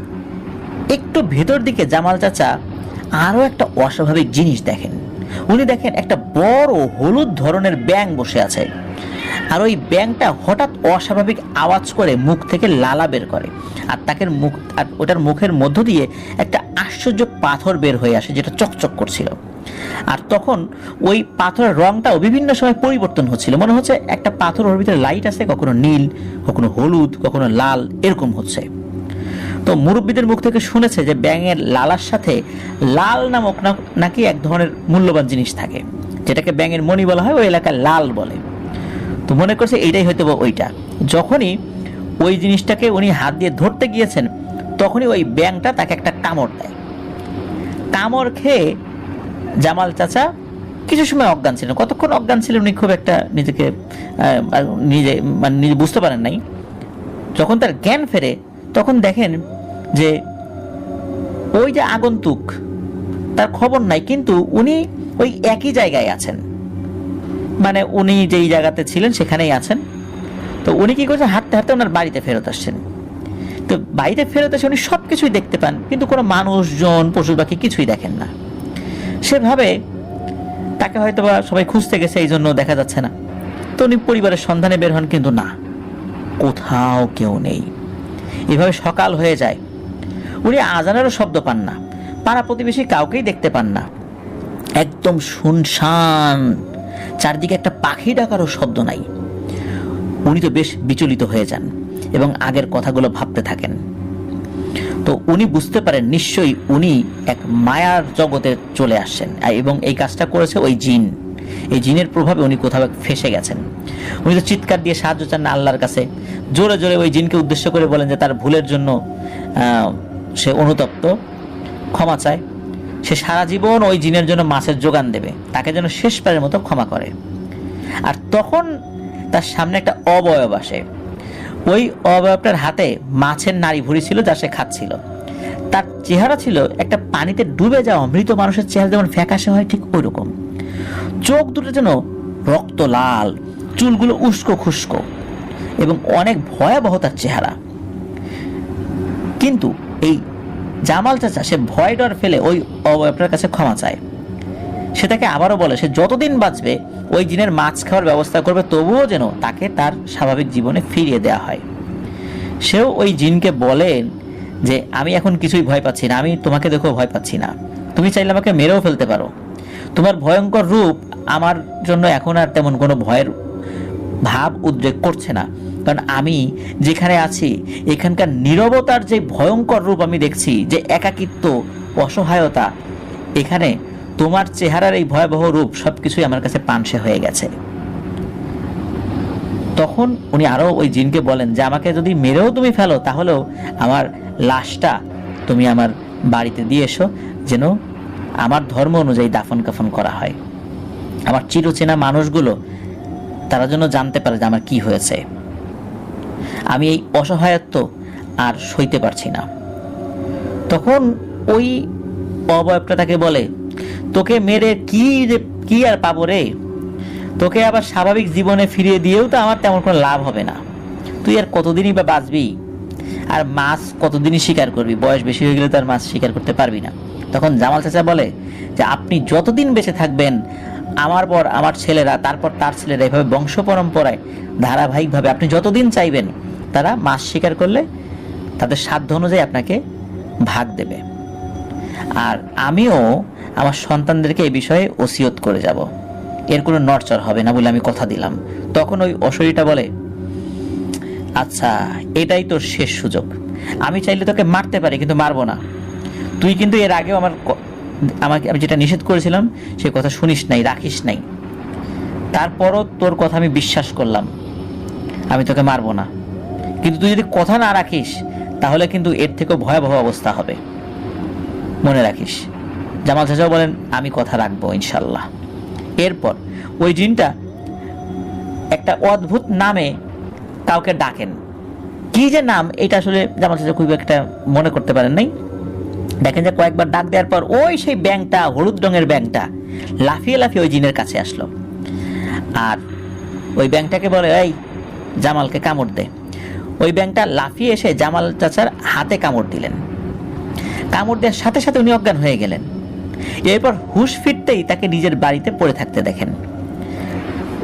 একটু ভেতর দিকে জামাল চাচা আরো একটা অস্বাভাবিক জিনিস দেখেন। উনি দেখেন একটা বড় হলুদ ধরনের ব্যাঙ বসে আছে, আর ওই ব্যাঙটা হঠাৎ অস্বাভাবিক আওয়াজ করে মুখ থেকে লালা বের করে, আর তাকে মুখ আর ওটার মুখের মধ্য দিয়ে একটা আশ্চর্য পাথর বের হয়ে আসে যেটা চকচক করছিল। আর তখন ওই পাথরের রংটাও বিভিন্ন সময় পরিবর্তন হচ্ছিল, মনে হচ্ছে একটা পাথর ওর ভিতরে লাইট আছে, কখনো নীল, কখনো হলুদ, কখনো লাল, এরকম হচ্ছে। তো মুরব্বীদের মুখ থেকে শুনেছে যে ব্যাঙের লালার সাথে লাল নামক নাকি এক ধরনের মূল্যবান জিনিস থাকে, যেটাকে ব্যাঙের মণি বলা হয়, ওই এলাকায় লাল বলে। তো মনে করছে এইটাই হয়তো ওইটা। যখনই ওই জিনিসটাকে উনি হাত দিয়ে ধরতে গিয়েছেন, তখনই ওই ব্যাঙটা তাকে একটা কামড় দেয়। কামড় খেয়ে জামাল চাচা কিছু সময় অজ্ঞান ছিলেন। কতক্ষণ অজ্ঞান ছিলেন উনি খুব একটা নিজে বুঝতে পারেন নাই। যখন তার জ্ঞান ফেরে তখন দেখেন যে ওই যে আগন্তুক, তার খবর নাই, কিন্তু উনি ওই একই জায়গায় আছেন, মানে উনি যেই জায়গাতে ছিলেন সেখানেই আছেন। তো উনি কি করছেন, হাঁটতে হাঁটতে ওনার বাড়িতে ফেরত আসছেন। তো বাড়িতে ফেরত এসে উনি সবকিছুই দেখতে পান, কিন্তু কোনো মানুষজন পশু পাখি কিছুই দেখেন না। সেভাবে তাকে হয়তো বা সবাই খুঁজতে গেছে, এই জন্য দেখা যাচ্ছে না। তো উনি পরিবারের সন্ধানে বের হন, কিন্তু না, কোথাও কেউ নেই। এভাবে সকাল হয়ে যায়, উনি আজানেরও শব্দ পান না, পাড়া প্রতিবেশী কাউকেই দেখতে পান না, একদম শুনশান, চারদিকে একটা পাখি ডাকারও শব্দ নাই। উনি তো বেশ বিচলিত হয়ে যান এবং আগের কথাগুলো ভাবতে থাকেন। তো উনি বুঝতে পারেন নিশ্চয়ই উনি এক মায়ার জগতে চলে আসছেন, এবং এই কাজটা করেছে ওই জিন। এই জিনের প্রভাবে উনি কোথাও ফেসে গেছেন। উনি তো চিৎকার দিয়ে সাহায্য চান না আল্লাহর কাছে, জোরে জোরে ওই জিনকে উদ্দেশ্য করে বলেন যে তার ভুলের জন্য সে অনুতপ্ত, ক্ষমা চায়। সে সারা জীবন ওই জিনের জন্য মাছের যোগান দেবে, তাকে যেন শেষবারের মতো ক্ষমা করে। আর তখন তার সামনে একটা অবয়ব আসে। ওই অবয়বটার হাতে মাছের নাড়ি ভুঁড়ি ছিল, যা সে খাচ্ছিল। তার চেহারা ছিল একটা পানিতে ডুবে যাওয়া মৃত মানুষের চেহারা যেমন ফ্যাকাশে হয়, ঠিক ওই রকম। চোখ দুটো যেন রক্ত লাল, চুলগুলো উস্কো খুস্কো, এবং অনেক ভয়াবহ তার চেহারা। কিন্তু এই জামাল চাচা সে ভয় ডর ফেলে ওই অবয়বটার কাছে ক্ষমা চায়। সে তাকে আবারও বলে সে যতদিন বাঁচবে ওই জিনের মাছ খাওয়ার ব্যবস্থা করবে, তবুও যেন তাকে তার স্বাভাবিক জীবনে ফিরিয়ে দেওয়া হয়। সেও ওই জিনকে বলেন যে আমি এখন কিছুই ভয় পাচ্ছি না, আমি তোমাকে দেখেও ভয় পাচ্ছি না, তুমি চাইলে আমাকে মেরেও ফেলতে পারো। তোমার ভয়ঙ্কর রূপ আমার জন্য এখন আর তেমন কোনো ভয়ের ভাব উদ্রেক করছে না, কারণ আমি যেখানে আছি এখানকার নীরবতার যে ভয়ঙ্কর রূপ আমি দেখছি, যে একাকিত্ব, অসহায়তা, এখানে তোমার চেহারার এই ভয়াবহ রূপ সবকিছুই আমার কাছে পানসে হয়ে গেছে। তখন উনি আরো ওই জিনকে বলেন যে আমাকে যদি মেরেও তুমি ফেলো তাহলেও আমার লাশটা তুমি আমার বাড়িতে দিয়ে এসো, যেন আমার ধর্ম অনুযায়ী দাফন কাফন করা হয়। আমার চিরচেনা মানুষগুলো তারা যেন জানতে পারে যে আমার কি হয়েছে। আমি এই অসহায়ত্ব আর সইতে পারছি না। তখন ওই অবয়বটা তাকে বলে তোকে মেরে কি আর পাবো রে, তোকে আবার স্বাভাবিক জীবনে ফিরিয়ে দিয়েও তো আমার তেমন কোনো লাভ হবে না, তুই আর কতদিনই বা বাঁচবি, আর মাছ কতদিনই শিকার করবি, বয়স বেশি হয়ে গেলে তো আর মাছ শিকার করতে পারবি না। তখন জামাল চাচা বলে যে আপনি যতদিন বেঁচে থাকবেন, আমার পর আমার ছেলেরা, তারপর তার ছেলেরা, এভাবে বংশ পরম্পরায় ধারাবাহিকভাবে আপনি যতদিন চাইবেন তারা মাছ শিকার করলে তাদের সাধ্য অনুযায়ী আপনাকে ভাগ দেবে, আর আমিও আমার সন্তানদেরকে এই বিষয়ে ওসিয়ত করে যাব, এর কোনো নড়চড় হবে না বলে আমি কথা দিলাম। তখন ওই অশরীরটা বলে আচ্ছা এটাই তোর শেষ সুযোগ, আমি চাইলে তোকে মারতে পারি কিন্তু মারবো না, তুই কিন্তু এর আগেও আমাকে আমি যেটা নিষেধ করেছিলাম সে কথা শুনিস নাই, রাখিস নাই, তারপরও তোর কথা আমি বিশ্বাস করলাম, আমি তোকে মারবো না, কিন্তু তুই যদি কথা না রাখিস তাহলে কিন্তু এর থেকেও ভয়াবহ অবস্থা হবে, মনে রাখিস। জামাল চাচাও বলেন আমি কথা রাখবো ইনশাল্লাহ। এরপর ওই জিনটা একটা অদ্ভুত নামে কাউকে ডাকেন, কি যে নাম এটা আসলে জামাল চাচা খুব একটা মনে করতে পারেন নাই। দেখেন যে কয়েকবার ডাক দেওয়ার পর ওই সেই ব্যাঙটা, হলুদ রঙের ব্যাঙটা লাফিয়ে লাফিয়ে ওই জিনের কাছে আসলো, আর ওই ব্যাঙটাকে বলে এই জামালকে কামড় দে। ওই ব্যাঙটা লাফিয়ে এসে জামাল চাচার হাতে কামড় দিলেন, কামড় দেওয়ার সাথে সাথে উনি অজ্ঞান হয়ে গেলেন। এরপর হুঁশ ফিরতেই তাকে নিজের বাড়িতে পড়ে থাকতে দেখেন।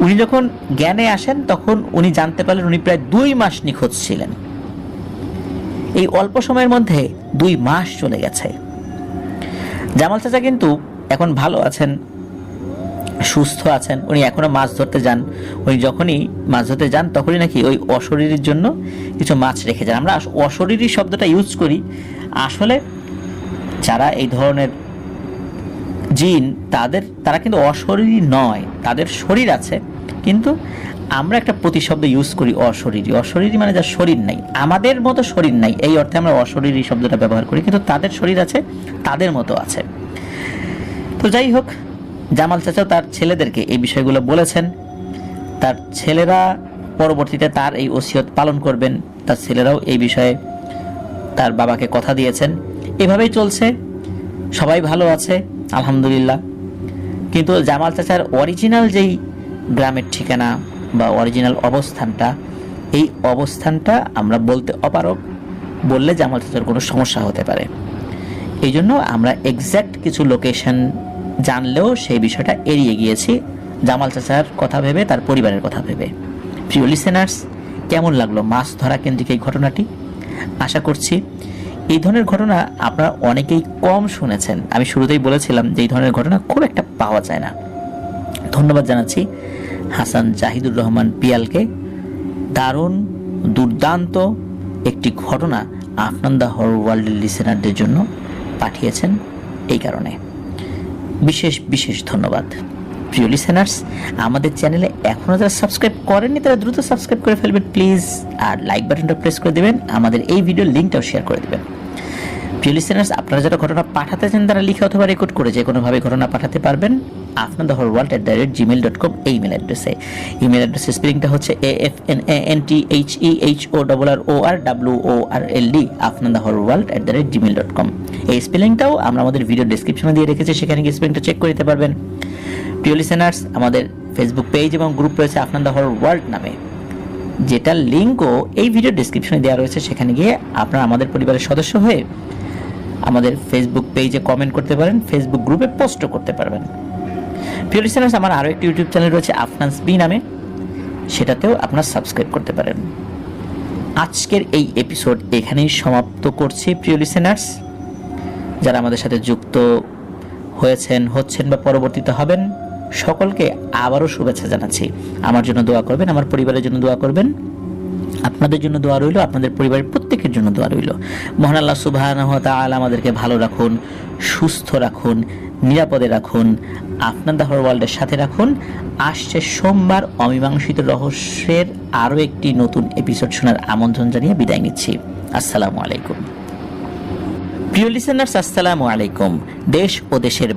উনি যখন জ্ঞানে আসেন তখন উনি জানতে পারলেন উনি প্রায় 2 মাস নিখোঁজ ছিলেন। এই অল্প সময়ের মধ্যে 2 মাস চলে গেছে। জামাল চাচা কিন্তু এখন ভালো আছেন, সুস্থ আছেন, উনি এখনো মাছ ধরতে যান। উনি যখনই মাছ ধরতে যান তখনই নাকি ওই অশরীরীর জন্য কিছু মাছ রেখে যান। আমরা অশরীরী শব্দটা ইউজ করি, আসলে যারা এই ধরনের জিন তারা কিন্তু অশরীরী নয়, তাদের শরীর আছে, কিন্তু আমরা একটা প্রতিশব্দ ইউজ করি অশরীরী। অশরীরী মানে যার শরীর নাই, আমাদের মতো শরীর নাই, এই অর্থে আমরা অশরীরী শব্দটা ব্যবহার করি, কিন্তু তাদের শরীর আছে, তাদের মতো আছে। তো যাই হোক, জামাল চাচাও তার ছেলেদেরকে এই বিষয়গুলো বলেছেন। তার ছেলেরা পরবর্তীতে তার এই ওসিয়ত পালন করবেন, তার ছেলেরাও এই বিষয়ে তার বাবাকে কথা দিয়েছেন। এভাবেই চলছে, সবাই ভালো আছে আলহামদুলিল্লাহ। কিন্তু জামাল চাচার অরিজিনাল যেই গ্রামের ঠিকানা বা অরিজিনাল অবস্থানটা, এই অবস্থানটা আমরা বলতে অপারগ, বললে জামাল চাচার কোনো সমস্যা হতে পারে। এই জন্য আমরা এক্স্যাক্ট কিছু লোকেশন জানলেও সেই বিষয়টা এড়িয়ে গিয়েছি, জামাল চাচার কথা ভেবে, তার পরিবারের কথা ভেবে। প্রিয় লিসেনার্স, কেমন লাগলো মাছ ধরা কেন্দ্রিক এই ঘটনাটি? আশা করছি এই ধরনের ঘটনা আপনারা অনেকেই কম শুনেছেন। আমি শুরুতেই বলেছিলাম যে এই ধরনের ঘটনা খুব একটা পাওয়া যায় না। ধন্যবাদ জানাচ্ছি হাসান জাহিদুর রহমান পিয়ালকে, দারুণ দুর্দান্ত একটি ঘটনা আফনান দ্য হরর ওয়ার্ল্ডের লিসেনারদের জন্য পাঠিয়েছেন, এই কারণে বিশেষ বিশেষ ধন্যবাদ। প্রিয় লিসেনার্স, আমাদের চ্যানেলে এখনও যারা সাবস্ক্রাইব করেননি তারা দ্রুত সাবস্ক্রাইব করে ফেলবেন প্লিজ, আর লাইক বাটনটা প্রেস করে দেবেন, আমাদের এই ভিডিওর লিঙ্কটাও শেয়ার করে দেবেন। প্রিয় লিসেনার্স, আপনারা যারা ঘটনা পাঠাতে চান তারা লিখে অথবা রেকর্ড করে যে কোনোভাবে ঘটনা পাঠাতে পারবেন afnanthehorrorworld@gmail.com এই ইমেল অ্যাড্রেসে। ইমেল অ্যাড্রেসের স্পেলিংটা হচ্ছে AFNANTHEHORRORWORLD afnanthehorrorworld@gmail.com। এই স্পেলিংটাও আমরা আমাদের ভিডিও ডেসক্রিপশনে দিয়ে রেখেছি, সেখানে গিয়ে স্পেলিংটা চেক করে নিতে পারবেন। প্রিয় লিসেনার্স, আমাদের ফেসবুক পেজ এবং গ্রুপ রয়েছে আফনান দ্য হরর ওয়ার্ল্ড নামে, যেটার লিঙ্কও এই ভিডিও ডেসক্রিপশনে দেওয়া রয়েছে, সেখানে গিয়ে আপনারা আমাদের পরিবারের সদস্য হয়ে আমাদের ফেসবুক পেজে কমেন্ট করতে পারেন, ফেসবুক গ্রুপে পোস্টও করতে পারবেন। প্রিয় লিসেনার্স, আমার আরও একটি ইউটিউব চ্যানেল রয়েছে আফনান্স বি নামে, সেটাতেও আপনারা সাবস্ক্রাইব করতে পারেন। আজকের এই এপিসোড এখানেই সমাপ্ত করছি। প্রিয় লিসেনার্স, যারা আমাদের সাথে যুক্ত হচ্ছেন বা পরবর্তীতে হবেন, সকলকে আবারও শুভেচ্ছা জানাচ্ছি। আমার জন্য দোয়া করবেন, আমার পরিবারের জন্য দোয়া করবেন, আপনাদের জন্য দোয়া রইল, আপনাদের পরিবারের প্রত্যেকের জন্য দোয়া রইল। মহান আল্লাহ সুবহানাহু ওয়া তাআলা আমাদেরকে ভালো রাখুন, সুস্থ রাখুন, নিরাপদে রাখুন, আপনার দাহর ওয়ার্ল্ডের সাথে রাখুন। আসছে সোমবার অমীমাংসিত রহস্যের আরও একটি নতুন এপিসোড শোনার আমন্ত্রণ জানিয়ে বিদায় নিচ্ছি। আসসালামু আলাইকুম। প্রিয় লিসেনার্স, আসসালামু আলাইকুম। দেশ ও দেশের